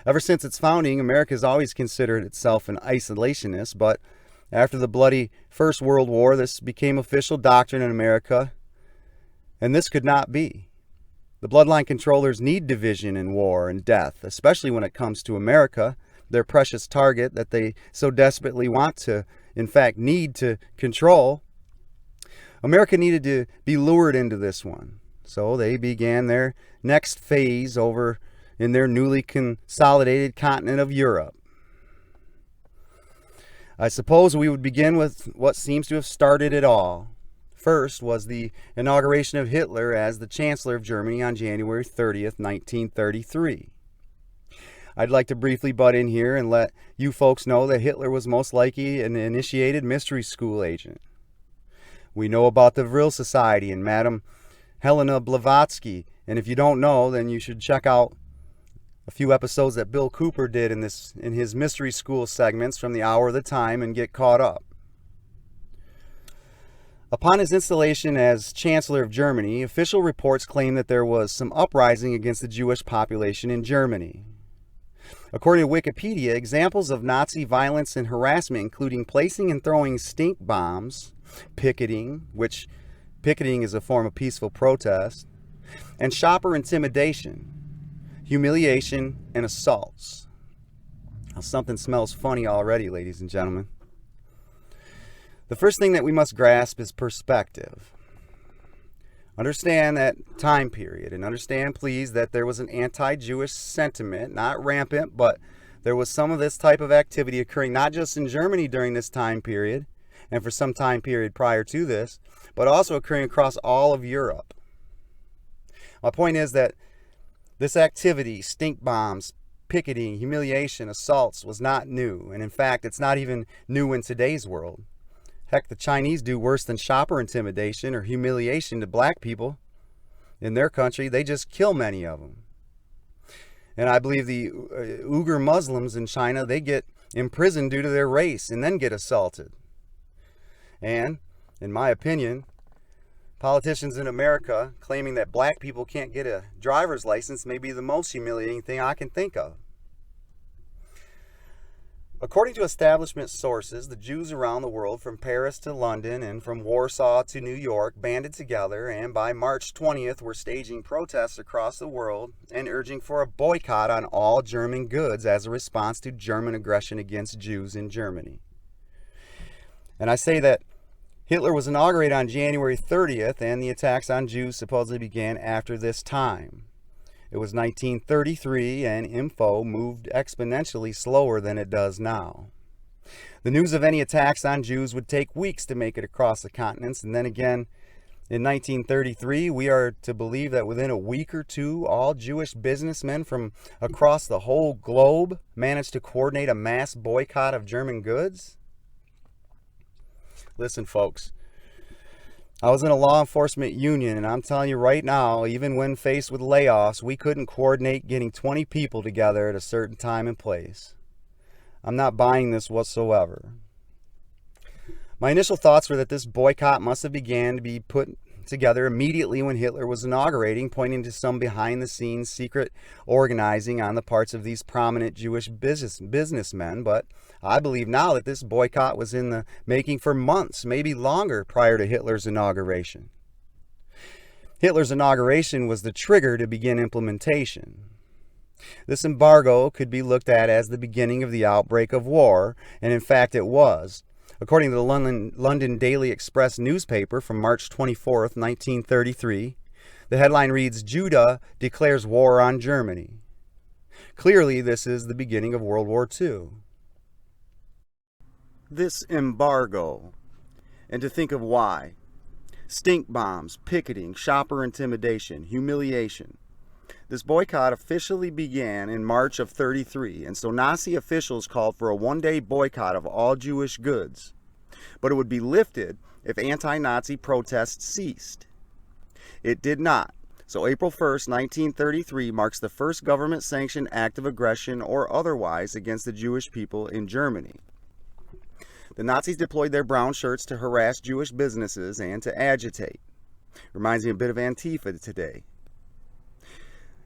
Ever since its founding, America has always considered itself an isolationist, but after the bloody First World War, this became official doctrine in America, and this could not be. The bloodline controllers need division and war and death, especially when it comes to America, their precious target that they so desperately want to, in fact, need to control. America needed to be lured into this one. So they began their next phase over in their newly consolidated continent of Europe. I suppose we would begin with what seems to have started it all. First was the inauguration of Hitler as the Chancellor of Germany on January 30th, 1933. I'd like to briefly butt in here and let you folks know that Hitler was most likely an initiated mystery school agent. We know about the Vril Society and Madame Helena Blavatsky, and if you don't know, then you should check out a few episodes that Bill Cooper did in his mystery school segments from the Hour of the Time and get caught up. Upon his installation as Chancellor of Germany, official reports claim that there was some uprising against the Jewish population in Germany. According to Wikipedia, examples of Nazi violence and harassment including placing and throwing stink bombs, picketing, which picketing is a form of peaceful protest, and shopper intimidation, humiliation, and assaults. Now, something smells funny already, ladies and gentlemen. The first thing that we must grasp is perspective. Understand that time period, and understand, please, that there was an anti-Jewish sentiment, not rampant, but there was some of this type of activity occurring not just in Germany during this time period, and for some time period prior to this, but also occurring across all of Europe. My point is that this activity, stink bombs, picketing, humiliation, assaults, was not new, and in fact, it's not even new in today's world. Heck, the Chinese do worse than shopper intimidation or humiliation to black people in their country. They just kill many of them. And I believe the Uyghur Muslims in China, they get imprisoned due to their race and then get assaulted. And, in my opinion, politicians in America claiming that black people can't get a driver's license may be the most humiliating thing I can think of. According to establishment sources, the Jews around the world, from Paris to London and from Warsaw to New York, banded together and by March 20th were staging protests across the world and urging for a boycott on all German goods as a response to German aggression against Jews in Germany. And I say that Hitler was inaugurated on January 30th, and the attacks on Jews supposedly began after this time. It was 1933, and info moved exponentially slower than it does now. The news of any attacks on Jews would take weeks to make it across the continents, and then again, in 1933, we are to believe that within a week or two, all Jewish businessmen from across the whole globe managed to coordinate a mass boycott of German goods? Listen, folks. I was in a law enforcement union, and I'm telling you right now, even when faced with layoffs, we couldn't coordinate getting 20 people together at a certain time and place. I'm not buying this whatsoever. My initial thoughts were that this boycott must have began to be put together immediately when Hitler was inaugurating, pointing to some behind-the-scenes secret organizing on the parts of these prominent Jewish businessmen, but I believe now that this boycott was in the making for months, maybe longer, prior to Hitler's inauguration. Hitler's inauguration was the trigger to begin implementation. This embargo could be looked at as the beginning of the outbreak of war, and in fact it was. According to the London Daily Express newspaper from March 24th, 1933, the headline reads, "Judah declares war on Germany." Clearly, this is the beginning of World War II. This embargo, and to think of why. Stink bombs, picketing, shopper intimidation, humiliation. This boycott officially began in March of 33, and so Nazi officials called for a one-day boycott of all Jewish goods. But it would be lifted if anti-Nazi protests ceased. It did not. So April 1st, 1933 marks the first government-sanctioned act of aggression or otherwise against the Jewish people in Germany. The Nazis deployed their brown shirts to harass Jewish businesses and to agitate. Reminds me a bit of Antifa today.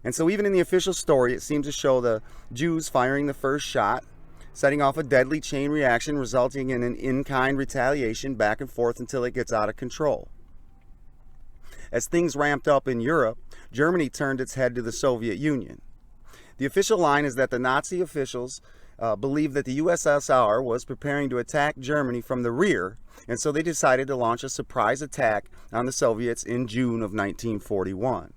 And so even in the official story, it seems to show the Jews firing the first shot, setting off a deadly chain reaction resulting in an in-kind retaliation back and forth until it gets out of control. As things ramped up in Europe, Germany turned its head to the Soviet Union. The official line is that the Nazi officials believed that the USSR was preparing to attack Germany from the rear, and so they decided to launch a surprise attack on the Soviets in June of 1941.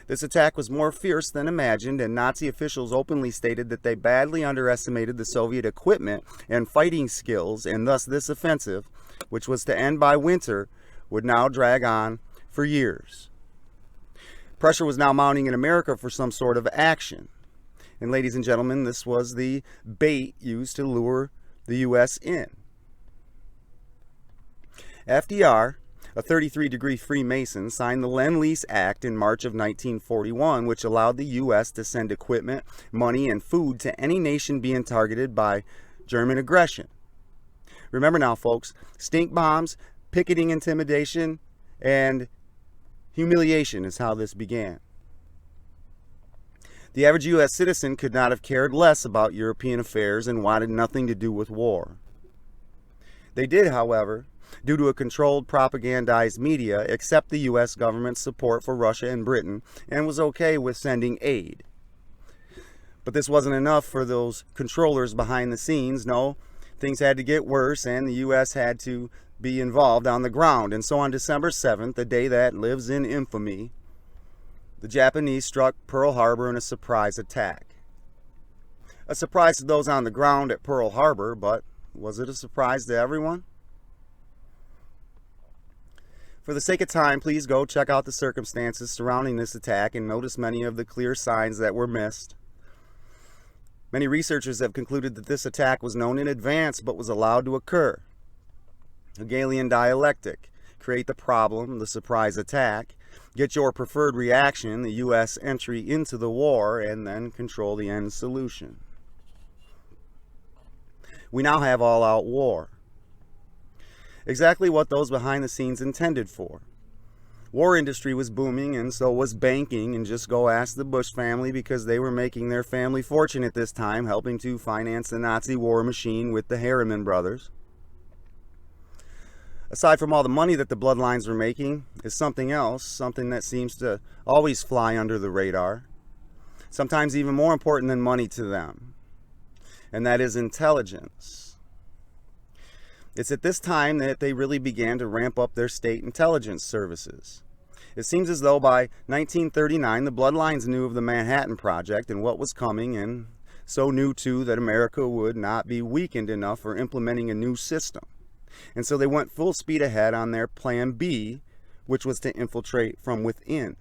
This attack was more fierce than imagined, and Nazi officials openly stated that they badly underestimated the Soviet equipment and fighting skills, and thus this offensive, which was to end by winter, would now drag on for years. Pressure was now mounting in America for some sort of action. And ladies and gentlemen, this was the bait used to lure the U.S. in. FDR, a 33-degree Freemason, signed the Lend-Lease Act in March of 1941, which allowed the U.S. to send equipment, money, and food to any nation being targeted by German aggression. Remember now, folks, stink bombs, picketing intimidation, and humiliation is how this began. The average U.S. citizen could not have cared less about European affairs and wanted nothing to do with war. They did, however, due to a controlled propagandized media, accept the U.S. government's support for Russia and Britain and was okay with sending aid. But this wasn't enough for those controllers behind the scenes. No, things had to get worse and the U.S. had to be involved on the ground. And so on December 7th, the day that lives in infamy, the Japanese struck Pearl Harbor in a surprise attack. A surprise to those on the ground at Pearl Harbor, but was it a surprise to everyone? For the sake of time, please go check out the circumstances surrounding this attack and notice many of the clear signs that were missed. Many researchers have concluded that this attack was known in advance but was allowed to occur. Hegelian dialectic: create the problem, the surprise attack, get your preferred reaction, the U.S. entry into the war, and then control the end solution. We now have all-out war. Exactly what those behind the scenes intended for. War industry was booming, and so was banking, and just go ask the Bush family, because they were making their family fortune at this time, helping to finance the Nazi war machine with the Harriman brothers. Aside from all the money that the bloodlines were making, is something else, something that seems to always fly under the radar, sometimes even more important than money to them, and that is intelligence. It's at this time that they really began to ramp up their state intelligence services. It seems as though by 1939 the bloodlines knew of the Manhattan Project and what was coming, and so knew too that America would not be weakened enough for implementing a new system. And so they went full speed ahead on their plan B, which was to infiltrate from within.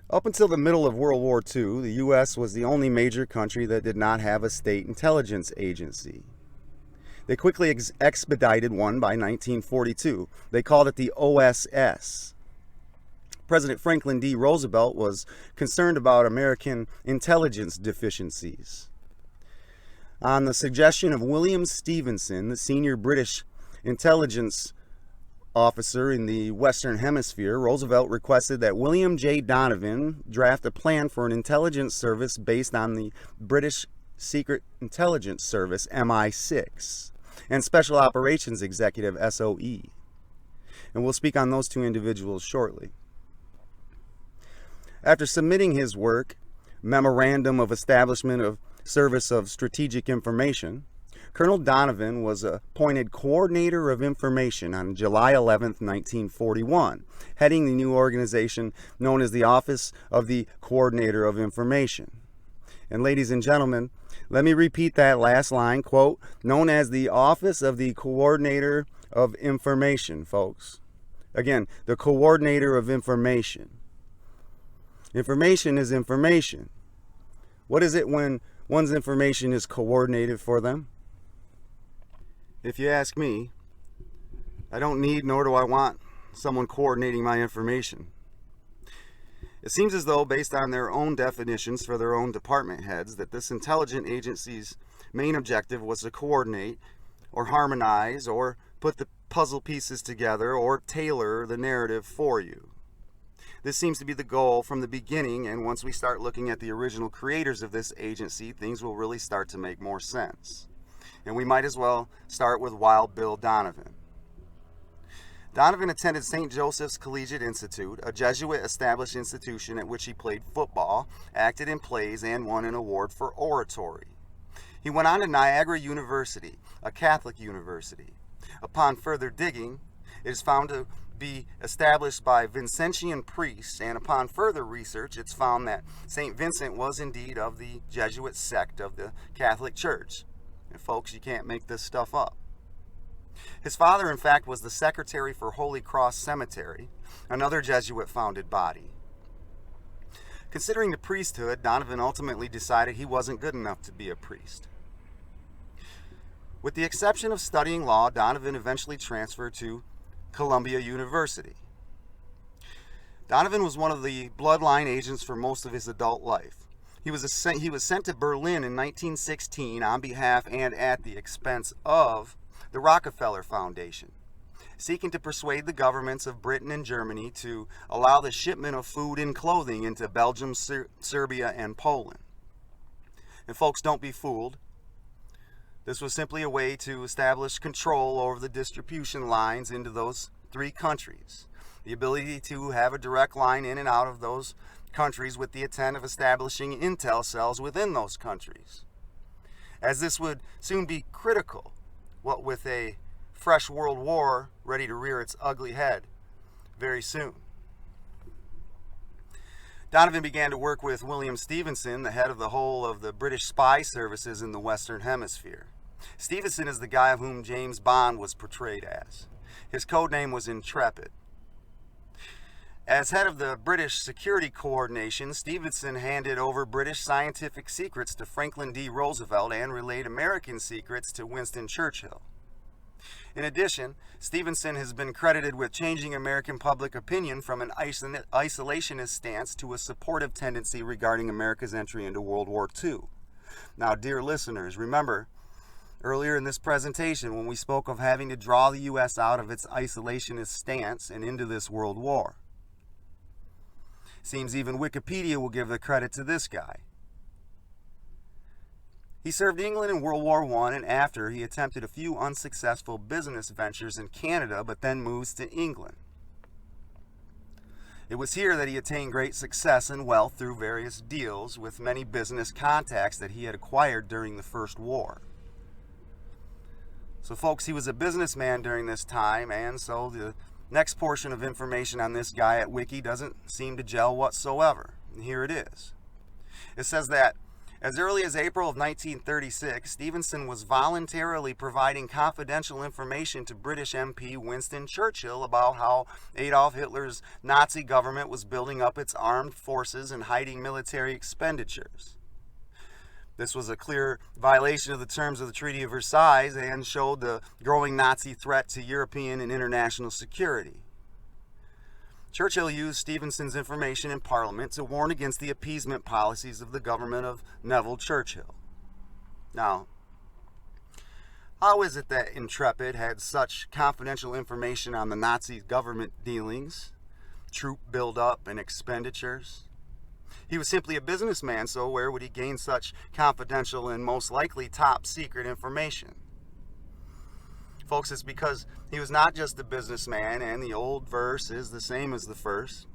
Up until the middle of World War II, the U.S. was the only major country that did not have a state intelligence agency. They quickly expedited one by 1942. They called it the OSS. President Franklin D. Roosevelt was concerned about American intelligence deficiencies. On the suggestion of William Stevenson, the senior British intelligence officer in the Western Hemisphere, Roosevelt requested that William J. Donovan draft a plan for an intelligence service based on the British Secret Intelligence Service, MI6, and Special Operations Executive, SOE. And we'll speak on those two individuals shortly. After submitting his work, Memorandum of Establishment of Service of Strategic Information, Colonel Donovan was appointed Coordinator of Information on July 11, 1941, heading the new organization known as the Office of the Coordinator of Information. And ladies and gentlemen, let me repeat that last line, quote, known as the Office of the Coordinator of Information, folks. Again, the Coordinator of Information. Information is information. What is it when one's information is coordinated for them? If you ask me, I don't need nor do I want someone coordinating my information. It seems as though, based on their own definitions for their own department heads, that this intelligence agency's main objective was to coordinate or harmonize or put the puzzle pieces together or tailor the narrative for you. This seems to be the goal from the beginning, and once we start looking at the original creators of this agency, things will really start to make more sense. And we might as well start with Wild Bill Donovan. Donovan attended St. Joseph's Collegiate Institute, a Jesuit-established institution at which he played football, acted in plays, and won an award for oratory. He went on to Niagara University, a Catholic university. Upon further digging, it is found to be established by Vincentian priests, and upon further research, it's found that St. Vincent was indeed of the Jesuit sect of the Catholic Church. And folks, you can't make this stuff up. His father, in fact, was the secretary for Holy Cross Cemetery, another Jesuit-founded body. Considering the priesthood, Donovan ultimately decided he wasn't good enough to be a priest. With the exception of studying law, Donovan eventually transferred to Columbia University. Donovan was one of the bloodline agents for most of his adult life. He was sent to Berlin in 1916 on behalf and at the expense of the Rockefeller Foundation, seeking to persuade the governments of Britain and Germany to allow the shipment of food and clothing into Belgium, Serbia, and Poland. And folks, don't be fooled. This was simply a way to establish control over the distribution lines into those three countries. The ability to have a direct line in and out of those countries with the intent of establishing intel cells within those countries. As this would soon be critical, what with a fresh world war ready to rear its ugly head very soon. Donovan began to work with William Stevenson, the head of the whole of the British spy services in the Western Hemisphere. Stevenson is the guy of whom James Bond was portrayed as. His code name was Intrepid. As head of the British Security Coordination, Stevenson handed over British scientific secrets to Franklin D. Roosevelt and relayed American secrets to Winston Churchill. In addition, Stevenson has been credited with changing American public opinion from an isolationist stance to a supportive tendency regarding America's entry into World War II. Now, dear listeners, remember, earlier in this presentation when we spoke of having to draw the U.S. out of its isolationist stance and into this world war. Seems even Wikipedia will give the credit to this guy. He served England in World War I, and after, he attempted a few unsuccessful business ventures in Canada, but then moves to England. It was here that he attained great success and wealth through various deals with many business contacts that he had acquired during the First War. So folks, he was a businessman during this time, and so the next portion of information on this guy at Wiki doesn't seem to gel whatsoever. And here it is. It says that as early as April of 1936, Stevenson was voluntarily providing confidential information to British MP Winston Churchill about how Adolf Hitler's Nazi government was building up its armed forces and hiding military expenditures. This was a clear violation of the terms of the Treaty of Versailles and showed the growing Nazi threat to European and international security. Churchill used Stevenson's information in Parliament to warn against the appeasement policies of the government of Neville Churchill. Now, how is it that Intrepid had such confidential information on the Nazi government dealings, troop buildup, and expenditures? He was simply a businessman, so where would he gain such confidential and most likely top secret information? Folks, it's because he was not just a businessman, and the old verse is the same as the first.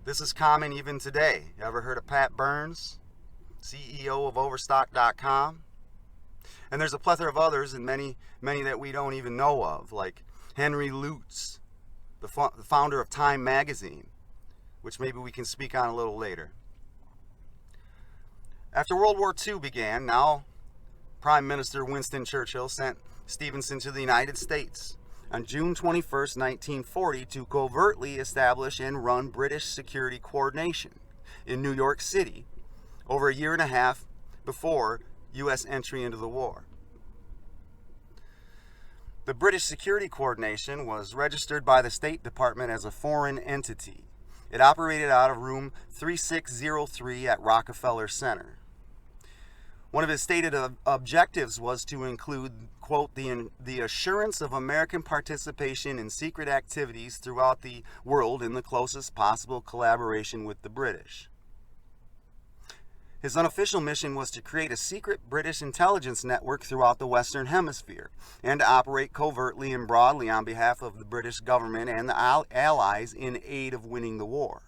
This is common even today. You ever heard of Pat Burns, CEO of Overstock.com? And there's a plethora of others, and many that we don't even know of, like Henry Lutz, the founder of Time magazine, which maybe we can speak on a little later. After World War II began, now Prime Minister Winston Churchill sent Stevenson to the United States on June 21, 1940, to covertly establish and run British security coordination in New York City over a year and a half before U.S. entry into the war. The British security coordination was registered by the State Department as a foreign entity. It operated out of room 3603 at Rockefeller Center. One of his stated objectives was to include, quote, the assurance of American participation in secret activities throughout the world in the closest possible collaboration with the British. His unofficial mission was to create a secret British intelligence network throughout the Western Hemisphere and to operate covertly and broadly on behalf of the British government and the Allies in aid of winning the war.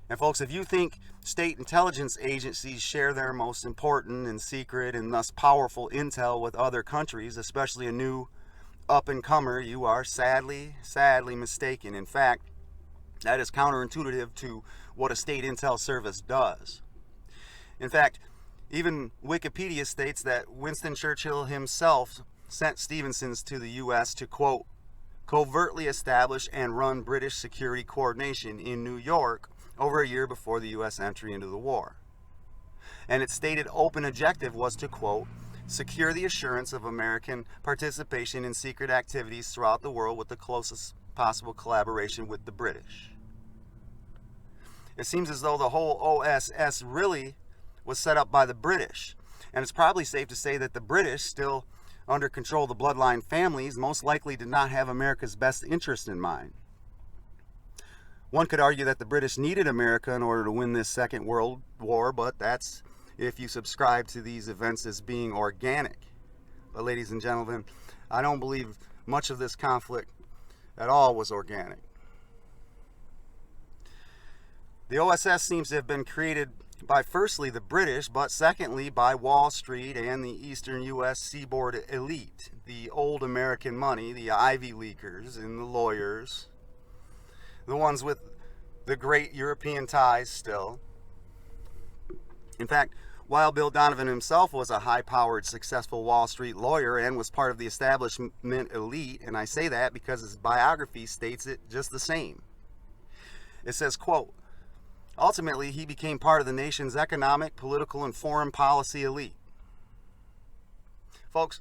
And folks, if you think state intelligence agencies share their most important and secret and thus powerful intel with other countries, especially a new up-and-comer, you are sadly mistaken. In fact, that is counterintuitive to what a state intel service does. In fact, even Wikipedia states that Winston Churchill himself sent Stevensons to the U.S. to, quote, covertly establish and run British security coordination in New York over a year before the U.S. entry into the war. And its stated open objective was to, quote, secure the assurance of American participation in secret activities throughout the world with the closest possible collaboration with the British. It seems as though the whole OSS really was set up by the British. And it's probably safe to say that the British, still under control of the bloodline families, most likely did not have America's best interest in mind. One could argue that the British needed America in order to win this Second World War, but that's if you subscribe to these events as being organic. But ladies and gentlemen, I don't believe much of this conflict at all was organic. The OSS seems to have been created by firstly the British, but secondly by Wall Street and the Eastern U.S. seaboard elite, the old American money, the Ivy Leaguers and the lawyers, the ones with the great European ties still. In fact, while Bill Donovan himself was a high-powered, successful Wall Street lawyer and was part of the establishment elite, and I say that because his biography states it just the same. It says, quote, ultimately, he became part of the nation's economic, political, and foreign policy elite. Folks,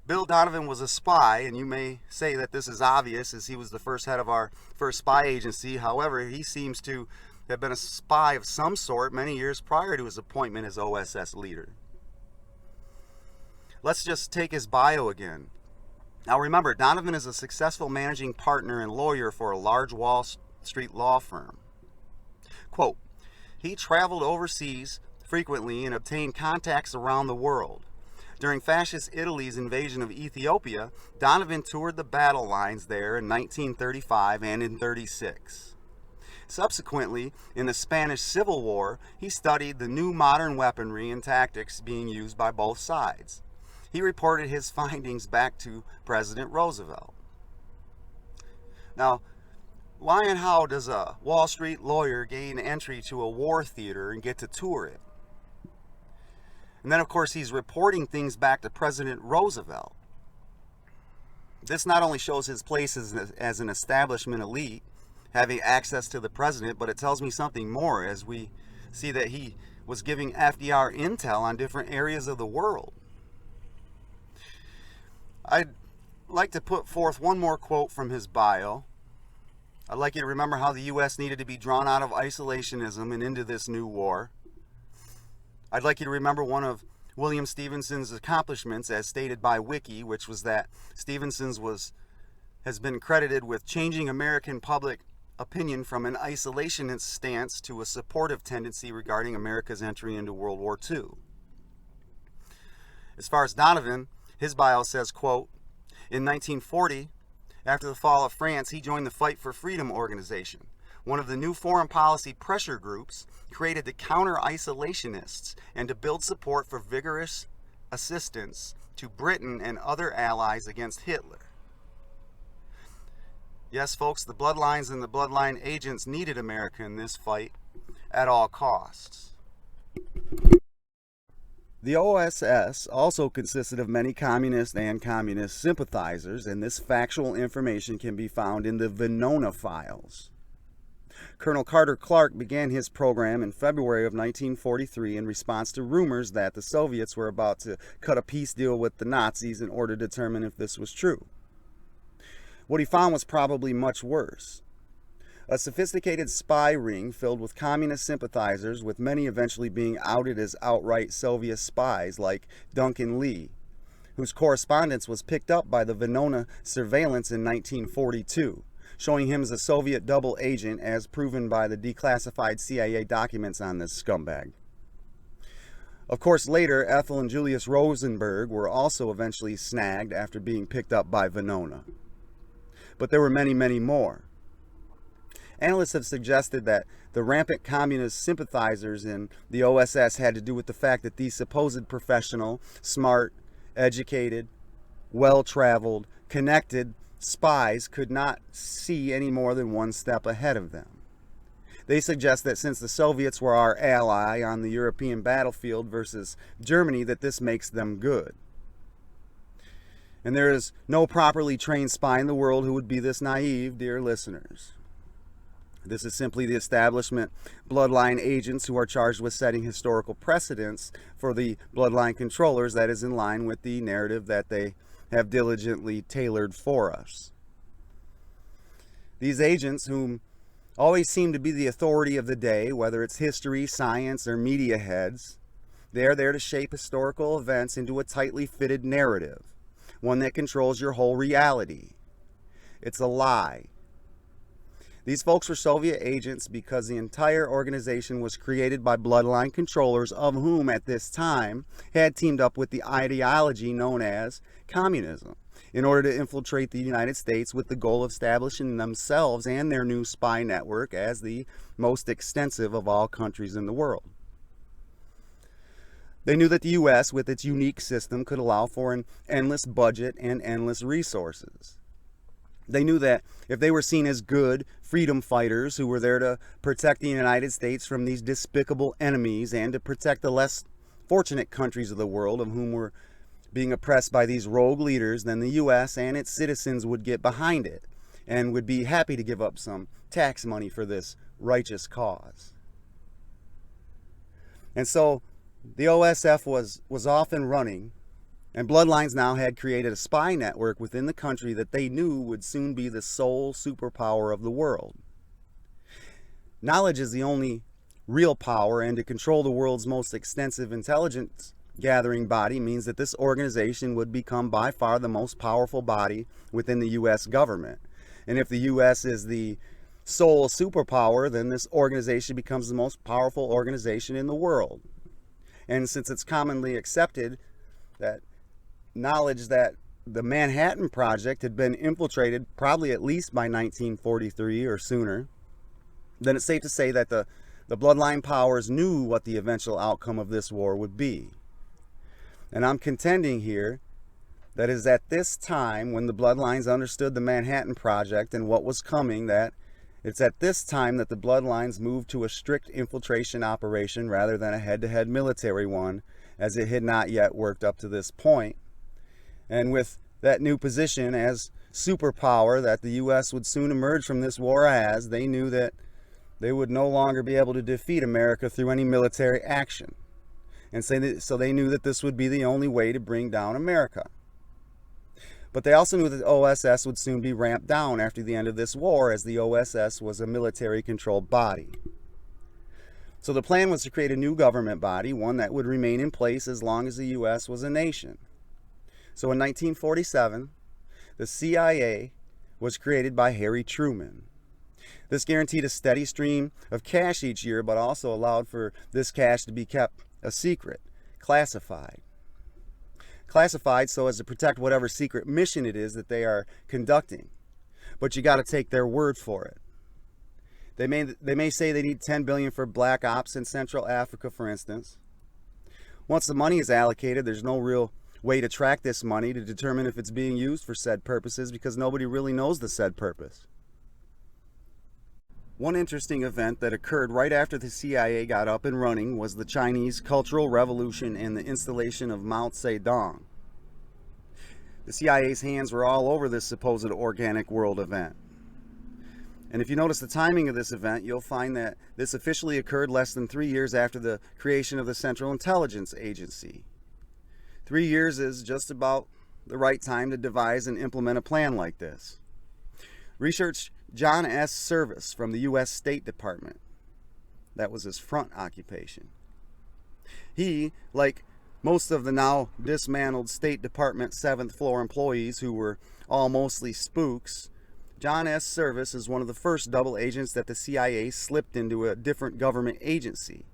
Bill Donovan was a spy, and you may say that this is obvious as he was the first head of our first spy agency. However, he seems to have been a spy of some sort many years prior to his appointment as OSS leader. Let's just take his bio again. Now remember, Donovan is a successful managing partner and lawyer for a large Wall Street law firm. Quote, he traveled overseas frequently and obtained contacts around the world. During fascist Italy's invasion of Ethiopia, Donovan toured the battle lines there in 1935 and in 1936. Subsequently, in the Spanish Civil War, he studied the new modern weaponry and tactics being used by both sides. He reported his findings back to President Roosevelt. Now, why and how does a Wall Street lawyer gain entry to a war theater and get to tour it? And then, of course, he's reporting things back to President Roosevelt. This not only shows his place as an establishment elite, having access to the president, but it tells me something more as we see that he was giving FDR intel on different areas of the world. I'd like to put forth one more quote from his bio. I'd like you to remember how the U.S. needed to be drawn out of isolationism and into this new war. I'd like you to remember one of William Stevenson's accomplishments as stated by Wiki, which was that Stevenson's has been credited with changing American public opinion from an isolationist stance to a supportive tendency regarding America's entry into World War II. As far as Donovan, his bio says, quote, in 1940, after the fall of France, he joined the Fight for Freedom organization, one of the new foreign policy pressure groups created to counter isolationists and to build support for vigorous assistance to Britain and other allies against Hitler. Yes, folks, the bloodlines and the bloodline agents needed America in this fight at all costs. The OSS also consisted of many communist and communist sympathizers, and this factual information can be found in the Venona files. Colonel Carter Clark began his program in February of 1943 in response to rumors that the Soviets were about to cut a peace deal with the Nazis in order to determine if this was true. What he found was probably much worse. A sophisticated spy ring filled with communist sympathizers, with many eventually being outed as outright Soviet spies like Duncan Lee, whose correspondence was picked up by the Venona surveillance in 1942, showing him as a Soviet double agent as proven by the declassified CIA documents on this scumbag. Of course, later, Ethel and Julius Rosenberg were also eventually snagged after being picked up by Venona. But there were many, many more. Analysts have suggested that the rampant communist sympathizers in the OSS had to do with the fact that these supposed professional, smart, educated, well-traveled, connected spies could not see any more than one step ahead of them. They suggest that since the Soviets were our ally on the European battlefield versus Germany, that this makes them good. And there is no properly trained spy in the world who would be this naive, dear listeners. This is simply the establishment bloodline agents who are charged with setting historical precedents for the bloodline controllers that is in line with the narrative that they have diligently tailored for us. These agents, whom always seem to be the authority of the day, whether it's history, science, or media heads, they are there to shape historical events into a tightly fitted narrative, one that controls your whole reality. It's a lie. These folks were Soviet agents because the entire organization was created by bloodline controllers, of whom at this time had teamed up with the ideology known as communism in order to infiltrate the United States with the goal of establishing themselves and their new spy network as the most extensive of all countries in the world. They knew that the U.S., with its unique system, could allow for an endless budget and endless resources. They knew that if they were seen as good freedom fighters who were there to protect the United States from these despicable enemies and to protect the less fortunate countries of the world of whom were being oppressed by these rogue leaders, then the U.S. and its citizens would get behind it and would be happy to give up some tax money for this righteous cause. And so the OSF was off and running, and Bloodlines now had created a spy network within the country that they knew would soon be the sole superpower of the world. Knowledge is the only real power, and to control the world's most extensive intelligence gathering body means that this organization would become by far the most powerful body within the U.S. government. And if the U.S. is the sole superpower, then this organization becomes the most powerful organization in the world. And since it's commonly accepted that knowledge that the Manhattan Project had been infiltrated probably at least by 1943 or sooner, then it's safe to say that the bloodline powers knew what the eventual outcome of this war would be. And I'm contending here that is at this time, when the bloodlines understood the Manhattan Project and what was coming, that it's at this time that the bloodlines moved to a strict infiltration operation rather than a head-to-head military one, as it had not yet worked up to this point. And with that new position as superpower that the U.S. would soon emerge from this war as, they knew that they would no longer be able to defeat America through any military action. And so they knew that this would be the only way to bring down America. But they also knew that the OSS would soon be ramped down after the end of this war, as the OSS was a military-controlled body. So the plan was to create a new government body, one that would remain in place as long as the U.S. was a nation. So in 1947, the CIA was created by Harry Truman. This guaranteed a steady stream of cash each year, but also allowed for this cash to be kept a secret, classified. Classified so as to protect whatever secret mission it is that they are conducting. But you got to take their word for it. They may say they need $10 billion for black ops in Central Africa, for instance. Once the money is allocated, there's no real way to track this money to determine if it's being used for said purposes, because nobody really knows the said purpose. One interesting event that occurred right after the CIA got up and running was the Chinese Cultural Revolution and the installation of Mao Zedong. The CIA's hands were all over this supposed organic world event. And if you notice the timing of this event, you'll find that this officially occurred less than 3 years after the creation of the Central Intelligence Agency. 3 years is just about the right time to devise and implement a plan like this. Research John S. Service from the U.S. State Department. That was his front occupation. He, like most of the now dismantled State Department 7th floor employees who were all mostly spooks, John S. Service is one of the first double agents that the CIA slipped into a different government agency.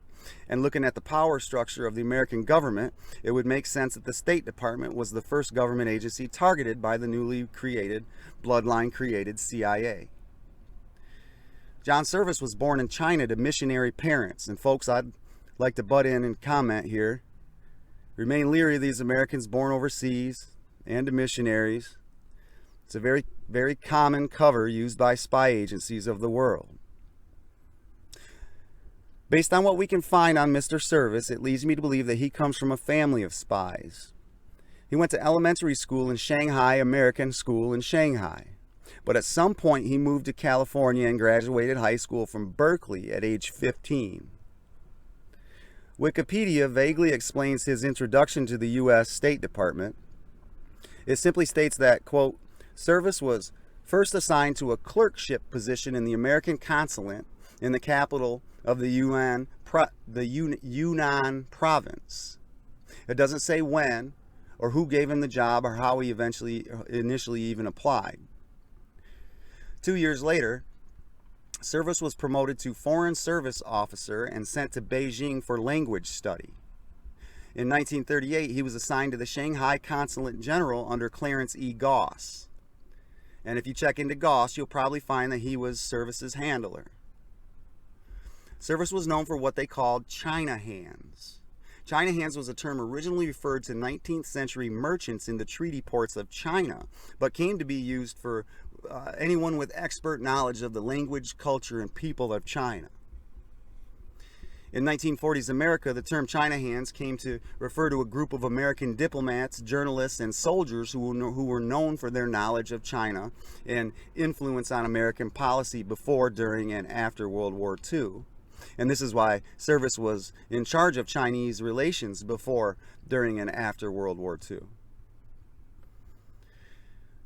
And looking at the power structure of the American government, it would make sense that the State Department was the first government agency targeted by the newly created, bloodline-created CIA. John Service was born in China to missionary parents. And folks, I'd like to butt in and comment here. Remain leery of these Americans born overseas and to missionaries. It's a very, very common cover used by spy agencies of the world. Based on what we can find on Mr. Service, it leads me to believe that he comes from a family of spies. He went to elementary school in Shanghai, American school in Shanghai. But at some point he moved to California and graduated high school from Berkeley at age 15. Wikipedia vaguely explains his introduction to the U.S. State Department. It simply states that, quote, Service was first assigned to a clerkship position in the American consulate in the capital of the Yunnan province. It doesn't say when or who gave him the job or how he initially even applied. 2 years later, Service was promoted to Foreign Service Officer and sent to Beijing for language study. In 1938, he was assigned to the Shanghai Consulate General under Clarence E. Goss. And if you check into Goss, you'll probably find that he was Service's handler. Service was known for what they called China hands. China hands was a term originally referred to 19th century merchants in the treaty ports of China, but came to be used for anyone with expert knowledge of the language, culture, and people of China. In 1940s America, the term China hands came to refer to a group of American diplomats, journalists, and soldiers who were known for their knowledge of China and influence on American policy before, during, and after World War II. And this is why Service was in charge of Chinese relations before, during, and after World War II.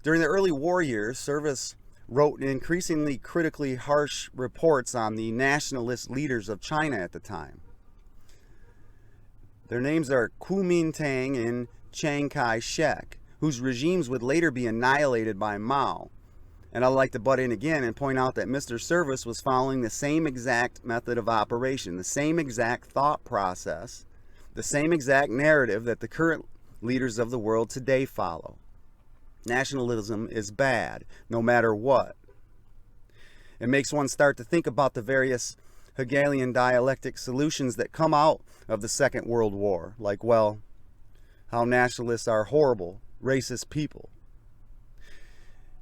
During the early war years, Service wrote increasingly critically harsh reports on the nationalist leaders of China at the time. Their names are Kuomintang and Chiang Kai-shek, whose regimes would later be annihilated by Mao. And I'd like to butt in again and point out that Mr. Service was following the same exact method of operation, the same exact thought process, the same exact narrative that the current leaders of the world today follow. Nationalism is bad, no matter what. It makes one start to think about the various Hegelian dialectic solutions that come out of the Second World War, like, well, how nationalists are horrible, racist people.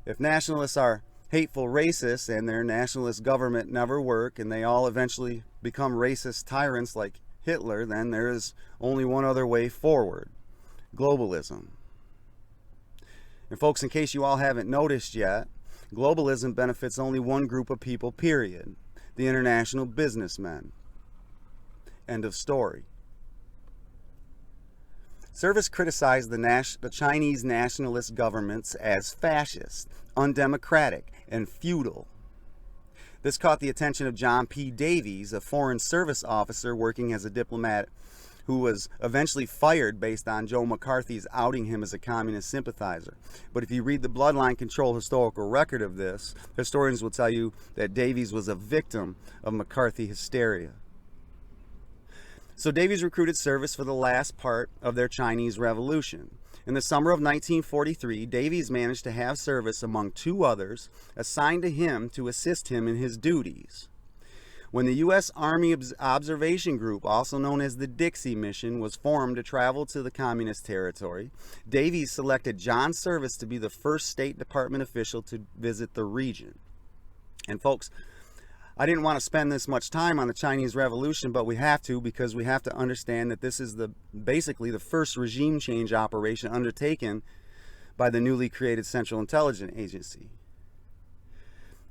If nationalists are hateful racists and their nationalist government never work and they all eventually become racist tyrants like Hitler, then there is only one other way forward: globalism. And folks, in case you all haven't noticed yet, globalism benefits only one group of people, period: the international businessmen. End of story. Service criticized the Chinese nationalist governments as fascist, undemocratic, and feudal. This caught the attention of John P. Davies, a Foreign Service officer working as a diplomat who was eventually fired based on Joe McCarthy's outing him as a communist sympathizer. But if you read the Bloodline Control historical record of this, historians will tell you that Davies was a victim of McCarthy hysteria. So Davies recruited Service for the last part of their Chinese Revolution. In the summer of 1943, Davies managed to have Service, among two others, assigned to him to assist him in his duties. When the U.S. Army Observation Group, also known as the Dixie Mission, was formed to travel to the communist territory, Davies selected John Service to be the first State Department official to visit the region. And folks, I didn't want to spend this much time on the Chinese Revolution, but we have to, because we have to understand that this is basically the first regime change operation undertaken by the newly created Central Intelligence Agency.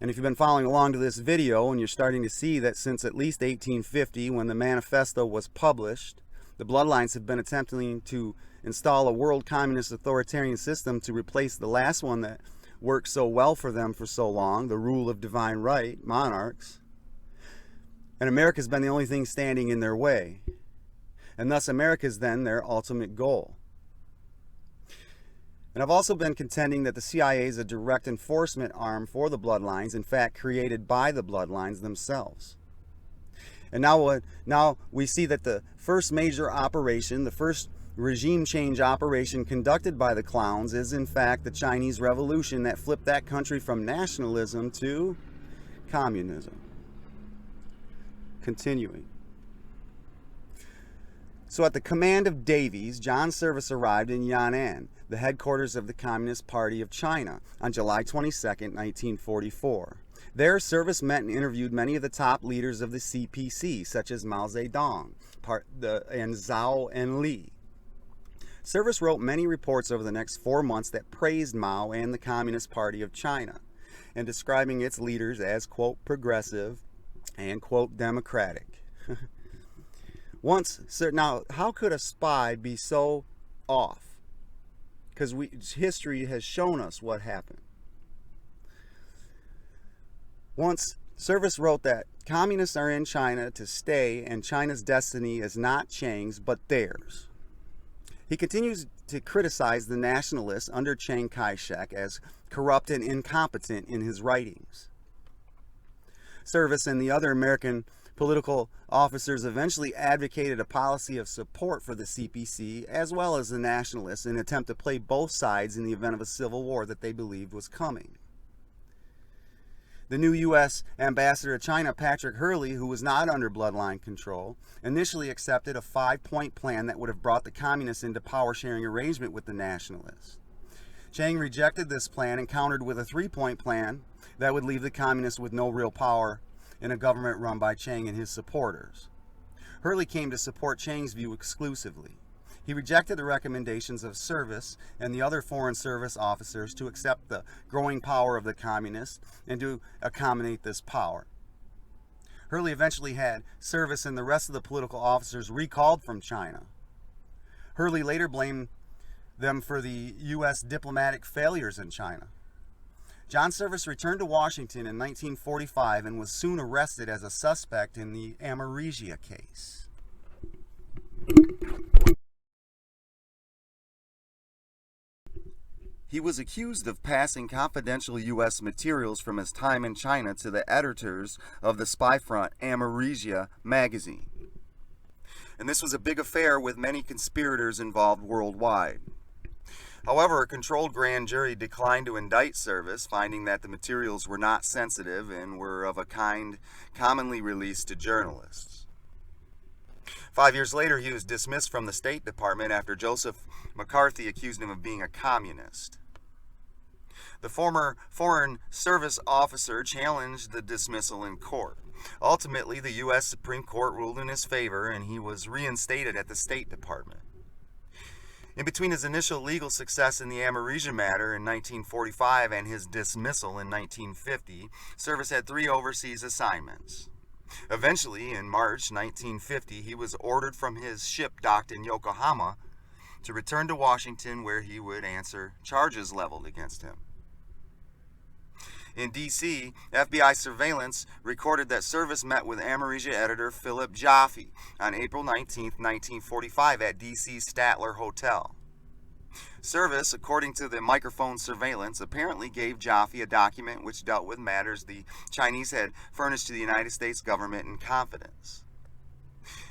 And if you've been following along to this video, and you're starting to see that since at least 1850, when the manifesto was published, the Bloodlines have been attempting to install a world communist authoritarian system to replace the last one that worked so well for them for so long, the rule of divine right, monarchs. And America's been the only thing standing in their way. And thus America's then their ultimate goal. And I've also been contending that the CIA is a direct enforcement arm for the bloodlines, in fact created by the bloodlines themselves. And now we see that the first major operation, the first regime change operation conducted by the clowns is in fact the Chinese Revolution that flipped that country from nationalism to communism. Continuing. So at the command of Davies, John Service arrived in Yan'an, the headquarters of the Communist Party of China, on July 22, 1944. There, Service met and interviewed many of the top leaders of the CPC, such as Mao Zedong and Zhao Enlai. Service wrote many reports over the next 4 months that praised Mao and the Communist Party of China, and describing its leaders as, quote, progressive and, quote, democratic. Now, how could a spy be so off? Because history has shown us what happened. Once, Service wrote that communists are in China to stay and China's destiny is not Chiang's but theirs. He continues to criticize the nationalists under Chiang Kai-shek as corrupt and incompetent in his writings. Service and the other American political officers eventually advocated a policy of support for the CPC as well as the nationalists in an attempt to play both sides in the event of a civil war that they believed was coming. The new U.S. ambassador to China, Patrick Hurley, who was not under bloodline control, initially accepted a 5-point plan that would have brought the communists into power-sharing arrangement with the nationalists. Chiang rejected this plan and countered with a 3-point plan that would leave the communists with no real power in a government run by Chiang and his supporters. Hurley came to support Chiang's view exclusively. He rejected the recommendations of Service and the other Foreign Service officers to accept the growing power of the communists and to accommodate this power. Hurley eventually had Service and the rest of the political officers recalled from China. Hurley later blamed them for the U.S. diplomatic failures in China. John Service returned to Washington in 1945 and was soon arrested as a suspect in the Amarisia case. He was accused of passing confidential U.S. materials from his time in China to the editors of the spy front Amarisia magazine. And this was a big affair with many conspirators involved worldwide. However, a controlled grand jury declined to indict Service, finding that the materials were not sensitive and were of a kind commonly released to journalists. 5 years later, he was dismissed from the State Department after Joseph McCarthy accused him of being a communist. The former Foreign Service officer challenged the dismissal in court. Ultimately, the U.S. Supreme Court ruled in his favor, and he was reinstated at the State Department. In between his initial legal success in the Amarisia matter in 1945 and his dismissal in 1950, Service had 3 overseas assignments. Eventually, in March 1950, he was ordered from his ship docked in Yokohama to return to Washington, where he would answer charges leveled against him. In D.C., FBI surveillance recorded that Service met with Amarisia editor Philip Jaffe on April 19, 1945 at D.C.'s Statler Hotel. Service, according to the microphone surveillance, apparently gave Jaffe a document which dealt with matters the Chinese had furnished to the United States government in confidence.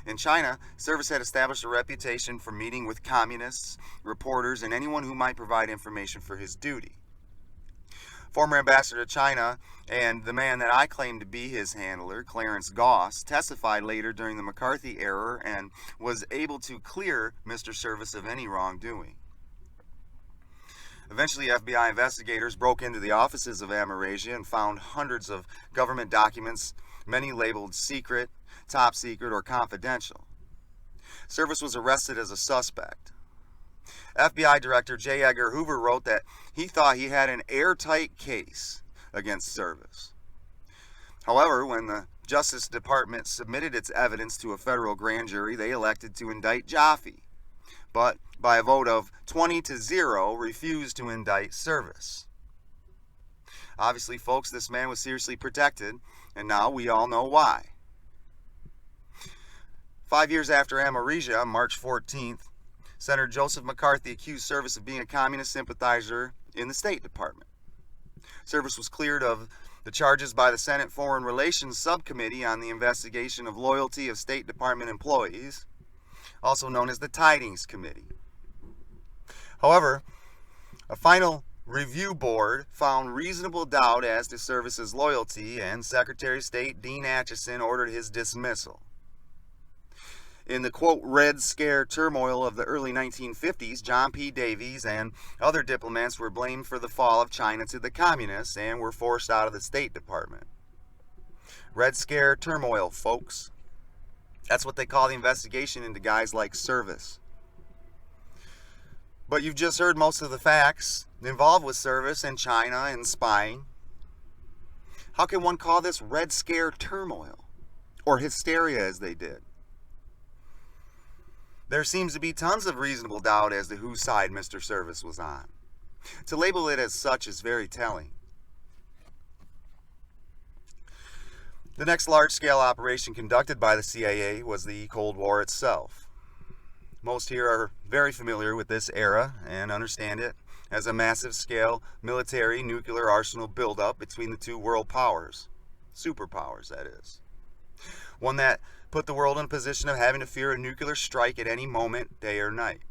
In China, Service had established a reputation for meeting with communists, reporters, and anyone who might provide information for his duty. Former ambassador to China and the man that I claim to be his handler, Clarence Goss, testified later during the McCarthy era and was able to clear Mr. Service of any wrongdoing. Eventually, FBI investigators broke into the offices of Amarisia and found hundreds of government documents, many labeled secret, top secret, or confidential. Service was arrested as a suspect. FBI Director J. Edgar Hoover wrote that he thought he had an airtight case against Service. However, when the Justice Department submitted its evidence to a federal grand jury, they elected to indict Jaffe, but by a vote of 20-0 refused to indict Service. Obviously, folks, this man was seriously protected, and now we all know why. 5 years after Amaresia, March 14th, Senator Joseph McCarthy accused Service of being a communist sympathizer in the State Department. Service was cleared of the charges by the Senate Foreign Relations Subcommittee on the investigation of loyalty of State Department employees, also known as the Tidings Committee. However, a final review board found reasonable doubt as to Service's loyalty, and Secretary of State Dean Acheson ordered his dismissal. In the, quote, Red Scare turmoil of the early 1950s, John P. Davies and other diplomats were blamed for the fall of China to the communists and were forced out of the State Department. Red Scare turmoil, folks. That's what they call the investigation into guys like Service. But you've just heard most of the facts involved with Service and China and spying. How can one call this Red Scare turmoil? Or hysteria, as they did? There seems to be tons of reasonable doubt as to whose side Mr. Service was on. To label it as such is very telling. The next large-scale operation conducted by the CIA was the Cold War itself. Most here are very familiar with this era and understand it as a massive-scale military nuclear arsenal buildup between the two world powers, superpowers that is. One that put the world in a position of having to fear a nuclear strike at any moment, day or night.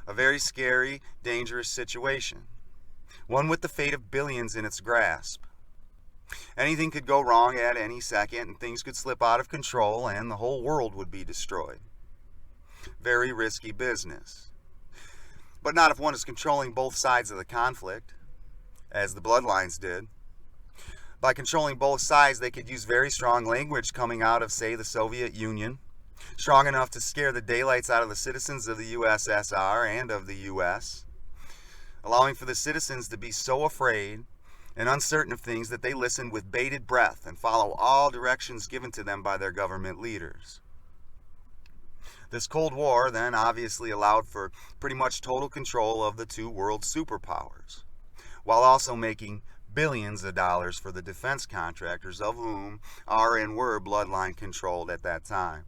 A very scary, dangerous situation. One with the fate of billions in its grasp. Anything could go wrong at any second, and things could slip out of control, and the whole world would be destroyed. Very risky business. But not if one is controlling both sides of the conflict, as the Bloodlines did. By controlling both sides, they could use very strong language coming out of, say, the Soviet Union, strong enough to scare the daylights out of the citizens of the USSR and of the US, allowing for the citizens to be so afraid and uncertain of things that they listen with bated breath and follow all directions given to them by their government leaders. This Cold War then obviously allowed for pretty much total control of the two world superpowers, while also making billions of dollars for the defense contractors, of whom are and were bloodline controlled at that time.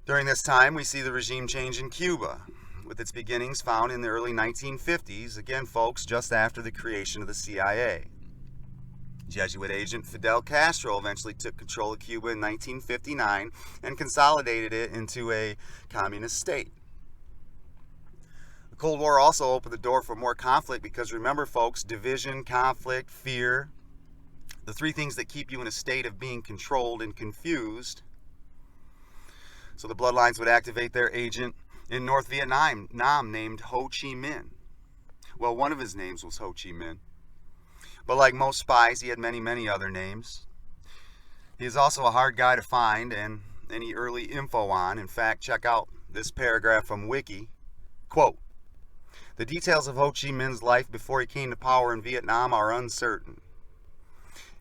During this time, we see the regime change in Cuba, with its beginnings found in the early 1950s, again, folks, just after the creation of the CIA. Jesuit agent Fidel Castro eventually took control of Cuba in 1959 and consolidated it into a communist state. The Cold War also opened the door for more conflict because, remember, folks, division, conflict, fear, the three things that keep you in a state of being controlled and confused. So the Bloodlines would activate their agent in North Vietnam named Ho Chi Minh. Well, one of his names was Ho Chi Minh. But like most spies, he had many, many other names. He is also a hard guy to find and any early info on. In fact, check out this paragraph from Wiki. Quote, "The details of Ho Chi Minh's life before he came to power in Vietnam are uncertain.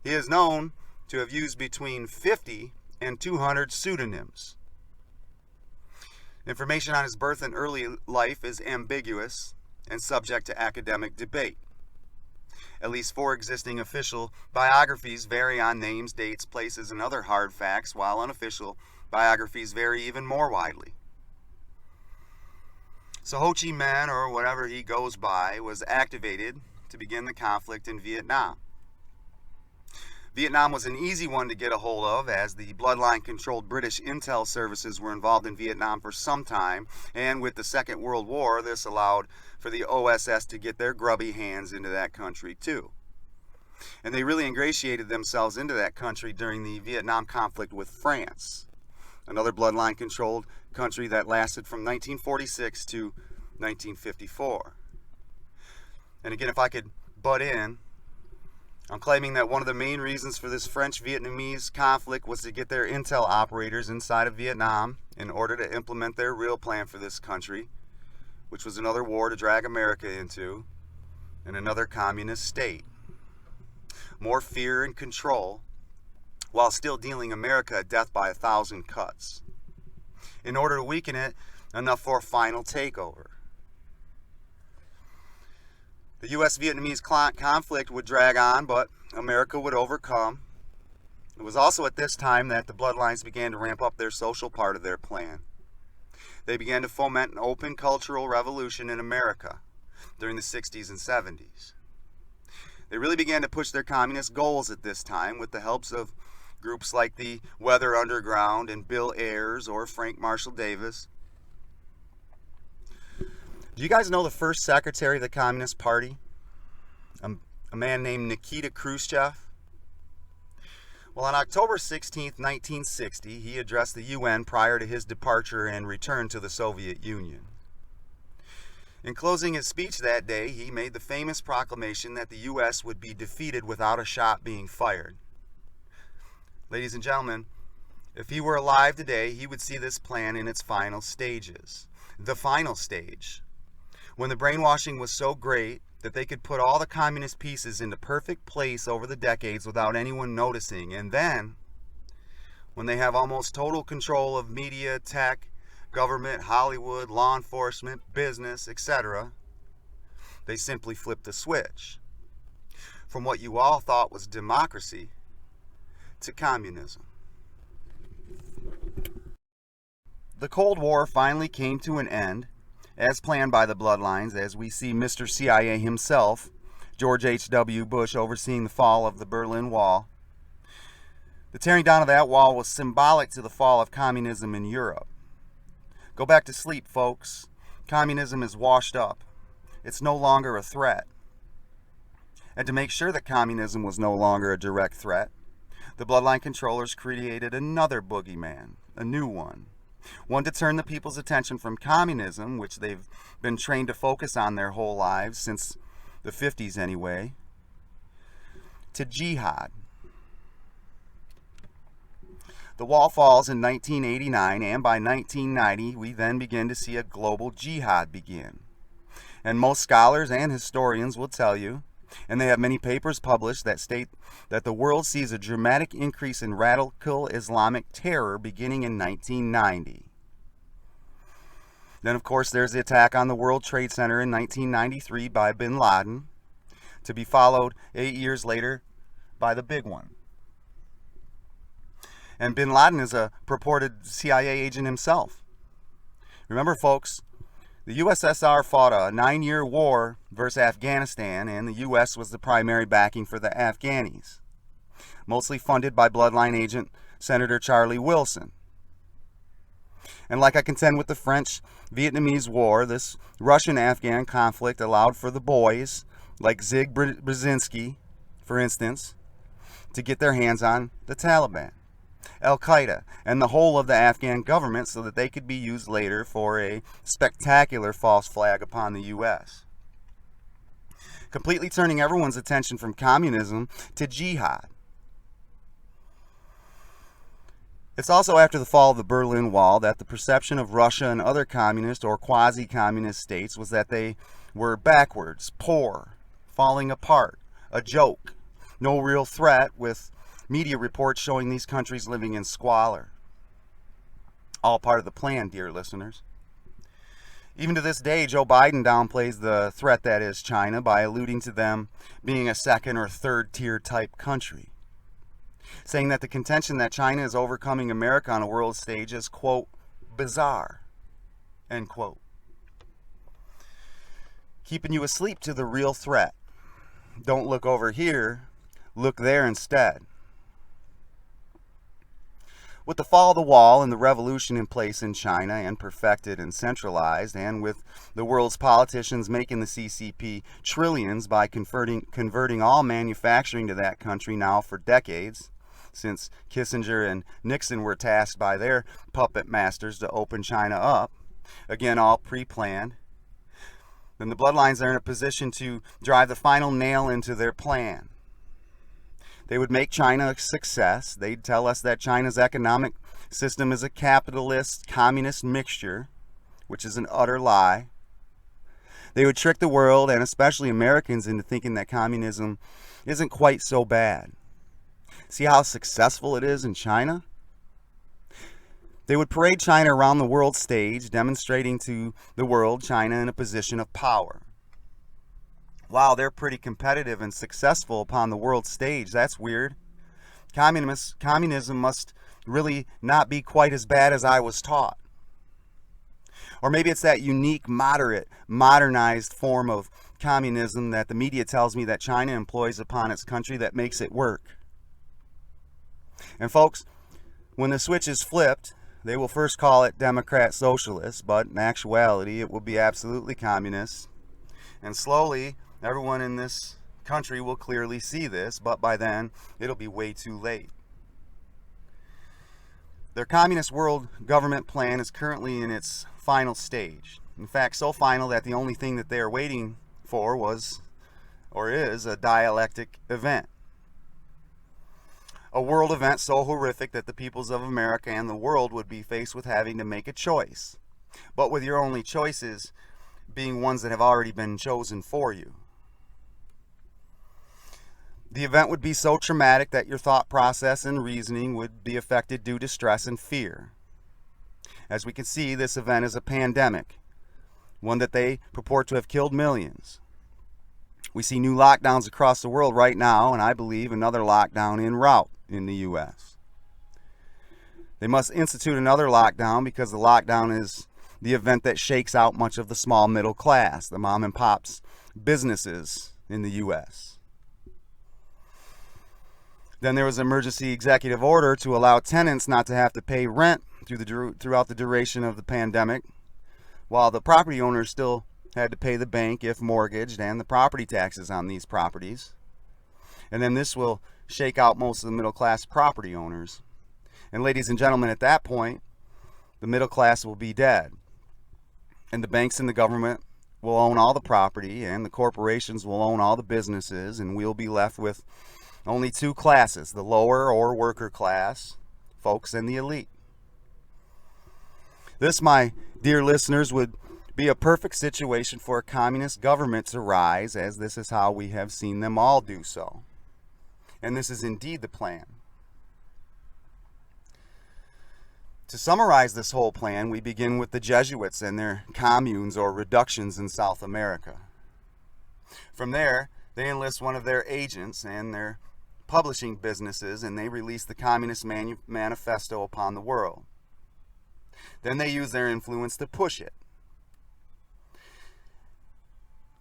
He is known to have used between 50 and 200 pseudonyms. Information on his birth and early life is ambiguous and subject to academic debate. At least 4 existing official biographies vary on names, dates, places, and other hard facts, while unofficial biographies vary even more widely. So Ho Chi Minh, or whatever he goes by, was activated to begin the conflict in Vietnam. Vietnam was an easy one to get a hold of, as the bloodline-controlled British intel services were involved in Vietnam for some time, and with the Second World War, this allowed for the OSS to get their grubby hands into that country too. And they really ingratiated themselves into that country during the Vietnam conflict with France, another bloodline-controlled country that lasted from 1946 to 1954. And again, if I could butt in, I'm claiming that one of the main reasons for this French-Vietnamese conflict was to get their intel operators inside of Vietnam in order to implement their real plan for this country, which was another war to drag America into, and another communist state. More fear and control, while still dealing America a death by 1,000 cuts, in order to weaken it enough for a final takeover. The U.S.-Vietnamese conflict would drag on, but America would overcome. It was also at this time that the bloodlines began to ramp up their social part of their plan. They began to foment an open cultural revolution in America during the 60s and 70s. They really began to push their communist goals at this time with the helps of groups like the Weather Underground and Bill Ayers or Frank Marshall Davis. Do you guys know the first secretary of the Communist Party? A man named Nikita Khrushchev? Well, on October 16, 1960, he addressed the UN prior to his departure and return to the Soviet Union. In closing his speech that day, he made the famous proclamation that the U.S. would be defeated without a shot being fired. Ladies and gentlemen, if he were alive today, he would see this plan in its final stages. The final stage, when the brainwashing was so great that they could put all the communist pieces into perfect place over the decades without anyone noticing. And then, when they have almost total control of media, tech, government, Hollywood, law enforcement, business, etc., they simply flip the switch from what you all thought was democracy to communism. The Cold War finally came to an end, as planned by the bloodlines, as we see Mr. CIA himself, George H.W. Bush, overseeing the fall of the Berlin Wall. The tearing down of that wall was symbolic to the fall of communism in Europe. Go back to sleep, folks. Communism is washed up. It's no longer a threat. And to make sure that communism was no longer a direct threat, the bloodline controllers created another boogeyman, a new one. One to turn the people's attention from communism, which they've been trained to focus on their whole lives, since the 50s anyway, to jihad. The wall falls in 1989, and by 1990, we then begin to see a global jihad begin. And most scholars and historians will tell you, and they have many papers published that state that the world sees a dramatic increase in radical Islamic terror beginning in 1990. Then, of course, there's the attack on the World Trade Center in 1993 by bin Laden, to be followed 8 years later by the big one. And bin Laden is a purported CIA agent himself. Remember, folks, the USSR fought a 9-year war versus Afghanistan, and the US was the primary backing for the Afghanis, mostly funded by bloodline agent Senator Charlie Wilson. And like I contend with the French-Vietnamese War, this Russian-Afghan conflict allowed for the boys, like Zig Brzezinski, for instance, to get their hands on the Taliban, Al-Qaeda, and the whole of the Afghan government so that they could be used later for a spectacular false flag upon the U.S., completely turning everyone's attention from communism to jihad. It's also after the fall of the Berlin Wall that the perception of Russia and other communist or quasi-communist states was that they were backwards, poor, falling apart, a joke, no real threat, with media reports showing these countries living in squalor. All part of the plan, dear listeners. Even to this day, Joe Biden downplays the threat that is China by alluding to them being a second or third tier type country, saying that the contention that China is overcoming America on a world stage is, quote, bizarre, end quote. Keeping you asleep to the real threat. Don't look over here, look there instead. With the fall of the wall and the revolution in place in China and perfected and centralized, and with the world's politicians making the CCP trillions by converting all manufacturing to that country now for decades, since Kissinger and Nixon were tasked by their puppet masters to open China up, again all pre-planned, then the bloodlines are in a position to drive the final nail into their plan. They would make China a success. They'd tell us that China's economic system is a capitalist, communist mixture, which is an utter lie. They would trick the world, and especially Americans, into thinking that communism isn't quite so bad. See how successful it is in China? They would parade China around the world stage, demonstrating to the world China in a position of power. Wow, they're pretty competitive and successful upon the world stage. That's weird. Communism must really not be quite as bad as I was taught. Or maybe it's that unique, moderate, modernized form of communism that the media tells me that China employs upon its country that makes it work. And folks, when the switch is flipped, they will first call it Democrat Socialist, but in actuality it will be absolutely communist. And slowly, everyone in this country will clearly see this, but by then it'll be way too late. Their communist world government plan is currently in its final stage. In fact, so final that the only thing that they are waiting for is a dialectic event. A world event so horrific that the peoples of America and the world would be faced with having to make a choice, but with your only choices being ones that have already been chosen for you. The event would be so traumatic that your thought process and reasoning would be affected due to stress and fear. As we can see, this event is a pandemic, one that they purport to have killed millions. We see new lockdowns across the world right now, and I believe another lockdown en route in the U.S. They must institute another lockdown because the lockdown is the event that shakes out much of the small middle class, the mom and pops businesses in the U.S. Then there was an emergency executive order to allow tenants not to have to pay rent throughout the duration of the pandemic, while the property owners still had to pay the bank if mortgaged and the property taxes on these properties. And then this will shake out most of the middle class property owners. And ladies and gentlemen, at that point, the middle class will be dead. And the banks and the government will own all the property, and the corporations will own all the businesses, and we'll be left with only two classes, the lower or worker class folks and the elite. This, my dear listeners, would be a perfect situation for a communist government to rise, as this is how we have seen them all do so. And this is indeed the plan. To summarize this whole plan, we begin with the Jesuits and their communes or reductions in South America. From there, they enlist one of their agents and their publishing businesses, and they release the Communist Manifesto upon the world. Then they use their influence to push it.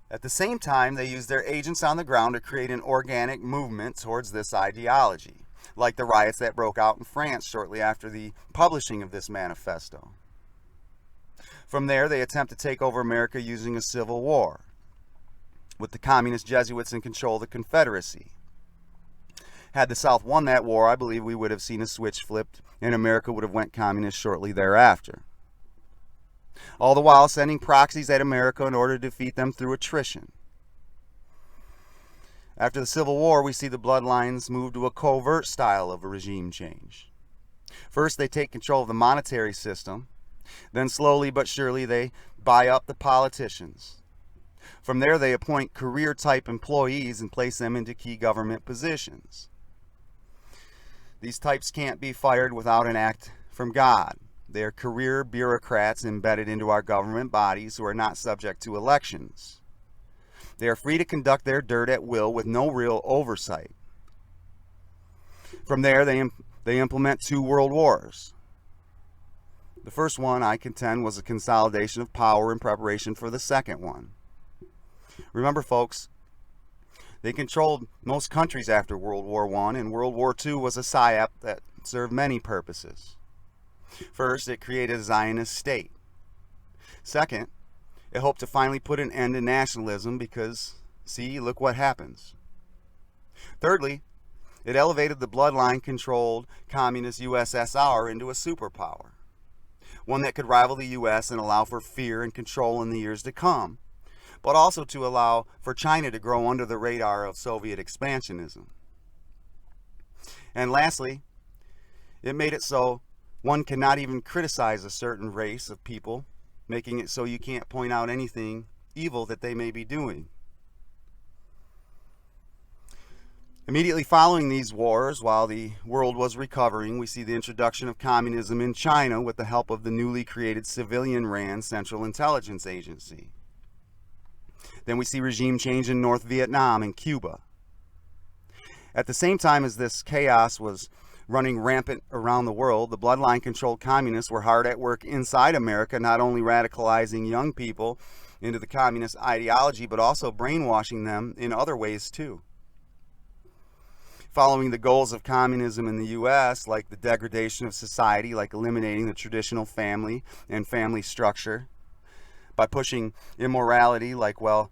At the same time, they use their agents on the ground to create an organic movement towards this ideology, like the riots that broke out in France shortly after the publishing of this manifesto. From there, they attempt to take over America using a civil war, with the communist Jesuits in control of the Confederacy. Had the South won that war, I believe we would have seen a switch flipped and America would have went communist shortly thereafter. All the while sending proxies at America in order to defeat them through attrition. After the Civil War, we see the bloodlines move to a covert style of a regime change. First, they take control of the monetary system. Then slowly but surely, they buy up the politicians. From there, they appoint career-type employees and place them into key government positions. These types can't be fired without an act from God. They are career bureaucrats embedded into our government bodies who are not subject to elections. They are free to conduct their dirt at will with no real oversight. From there, they implement 2 world wars. The first one, I contend, was a consolidation of power in preparation for the second one. Remember, folks, they controlled most countries after World War I, and World War II was a psyop that served many purposes. First, it created a Zionist state. Second, it hoped to finally put an end to nationalism because, see, look what happens. Thirdly, it elevated the bloodline-controlled communist USSR into a superpower, one that could rival the US and allow for fear and control in the years to come, but also to allow for China to grow under the radar of Soviet expansionism. And lastly, it made it so one cannot even criticize a certain race of people, making it so you can't point out anything evil that they may be doing. Immediately following these wars, while the world was recovering, we see the introduction of communism in China with the help of the newly created civilian-ran Central Intelligence Agency. Then we see regime change in North Vietnam and Cuba. At the same time as this chaos was running rampant around the world, the bloodline-controlled communists were hard at work inside America, not only radicalizing young people into the communist ideology, but also brainwashing them in other ways too. Following the goals of communism in the U.S., like the degradation of society, like eliminating the traditional family and family structure, by pushing immorality like, well,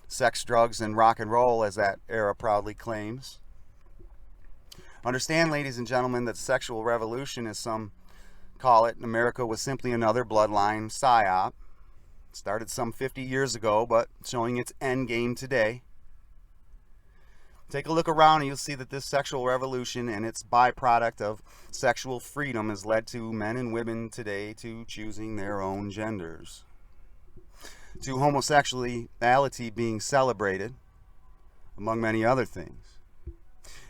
sex, drugs, and rock and roll, as that era proudly claims. Understand, ladies and gentlemen, that the sexual revolution, as some call it, in America was simply another bloodline psyop. It started some 50 years ago, but showing its end game today. Take a look around and you'll see that this sexual revolution and its byproduct of sexual freedom has led to men and women today to choosing their own genders, to homosexuality being celebrated, among many other things.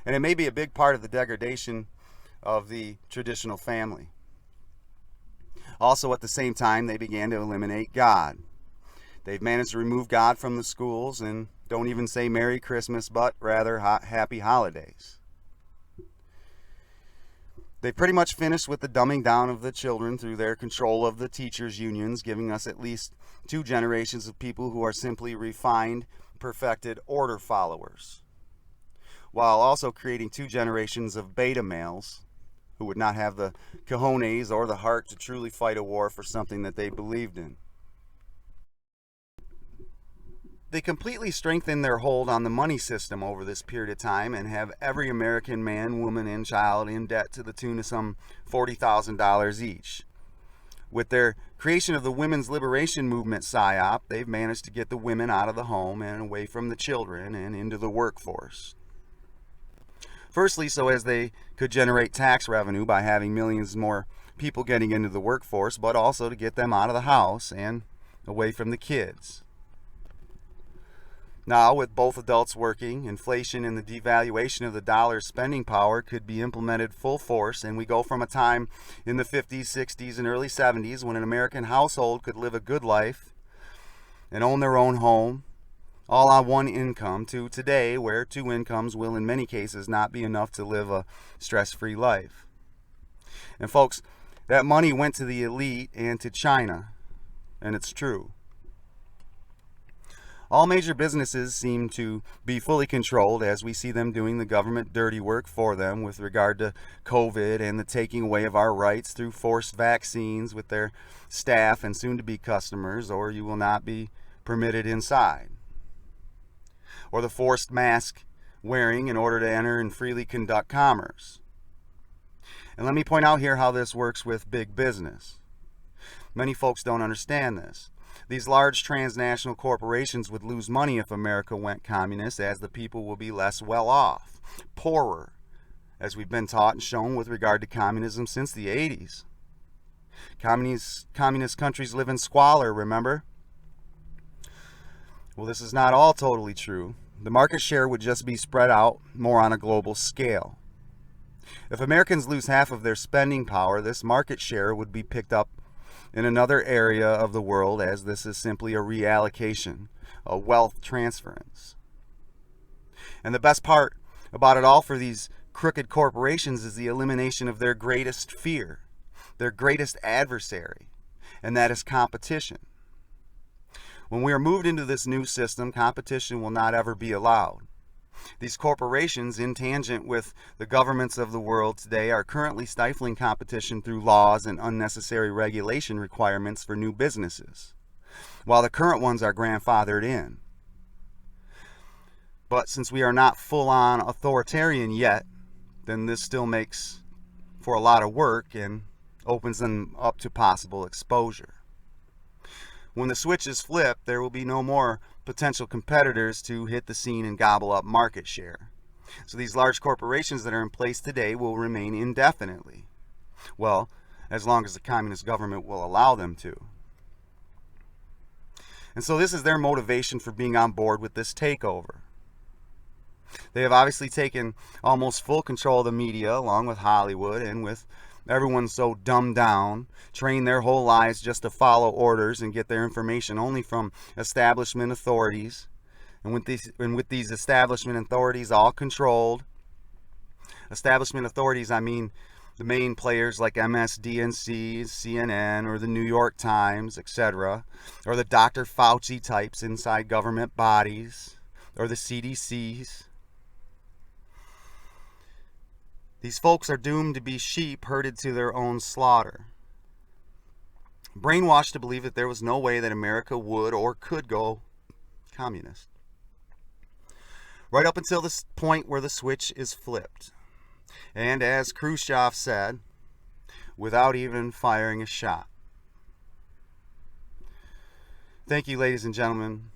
And it may be a big part of the degradation of the traditional family. Also, at the same time, they began to eliminate God. They've managed to remove God from the schools and don't even say Merry Christmas, but rather Happy Holidays. They pretty much finished with the dumbing down of the children through their control of the teachers' unions, giving us at least 2 generations of people who are simply refined, perfected order followers, while also creating 2 generations of beta males who would not have the cojones or the heart to truly fight a war for something that they believed in. They completely strengthened their hold on the money system over this period of time and have every American man, woman, and child in debt to the tune of some $40,000 each. With their creation of the women's liberation movement psyop, they've managed to get the women out of the home and away from the children and into the workforce. Firstly, so as they could generate tax revenue by having millions more people getting into the workforce, but also to get them out of the house and away from the kids. Now, with both adults working, inflation and the devaluation of the dollar's spending power could be implemented full force, and we go from a time in the 50s, 60s, and early 70s when an American household could live a good life and own their own home, all on one income, to today where 2 incomes will in many cases not be enough to live a stress-free life. And folks, that money went to the elite and to China, and it's true. All major businesses seem to be fully controlled, as we see them doing the government dirty work for them with regard to COVID and the taking away of our rights through forced vaccines with their staff and soon-to-be customers, or you will not be permitted inside. Or the forced mask wearing in order to enter and freely conduct commerce. And let me point out here how this works with big business. Many folks don't understand this. These large transnational corporations would lose money if America went communist, as the people will be less well off, poorer, as we've been taught and shown with regard to communism since the 80s. Communist countries live in squalor, remember? Well, this is not all totally true. The market share would just be spread out more on a global scale. If Americans lose half of their spending power, this market share would be picked up in another area of the world, as this is simply a reallocation, a wealth transference. And the best part about it all for these crooked corporations is the elimination of their greatest fear, their greatest adversary, and that is competition. When we are moved into this new system, competition will not ever be allowed. These corporations, in tangent with the governments of the world today, are currently stifling competition through laws and unnecessary regulation requirements for new businesses, while the current ones are grandfathered in. But since we are not full-on authoritarian yet, then this still makes for a lot of work and opens them up to possible exposure. When the switch is flipped, there will be no more potential competitors to hit the scene and gobble up market share. So these large corporations that are in place today will remain indefinitely. Well, as long as the communist government will allow them to. And so this is their motivation for being on board with this takeover. They have obviously taken almost full control of the media, along with Hollywood and with Everyone's so dumbed down, trained their whole lives just to follow orders and get their information only from establishment authorities. And with these establishment authorities all controlled, establishment authorities, I mean the main players like MSDNC, CNN, or the New York Times, etc., or the Dr. Fauci types inside government bodies, or the CDCs. These folks are doomed to be sheep herded to their own slaughter. Brainwashed to believe that there was no way that America would or could go communist. Right up until this point where the switch is flipped. And as Khrushchev said, without even firing a shot. Thank you, ladies and gentlemen.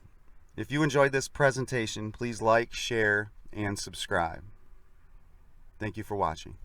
If you enjoyed this presentation, please like, share, and subscribe. Thank you for watching.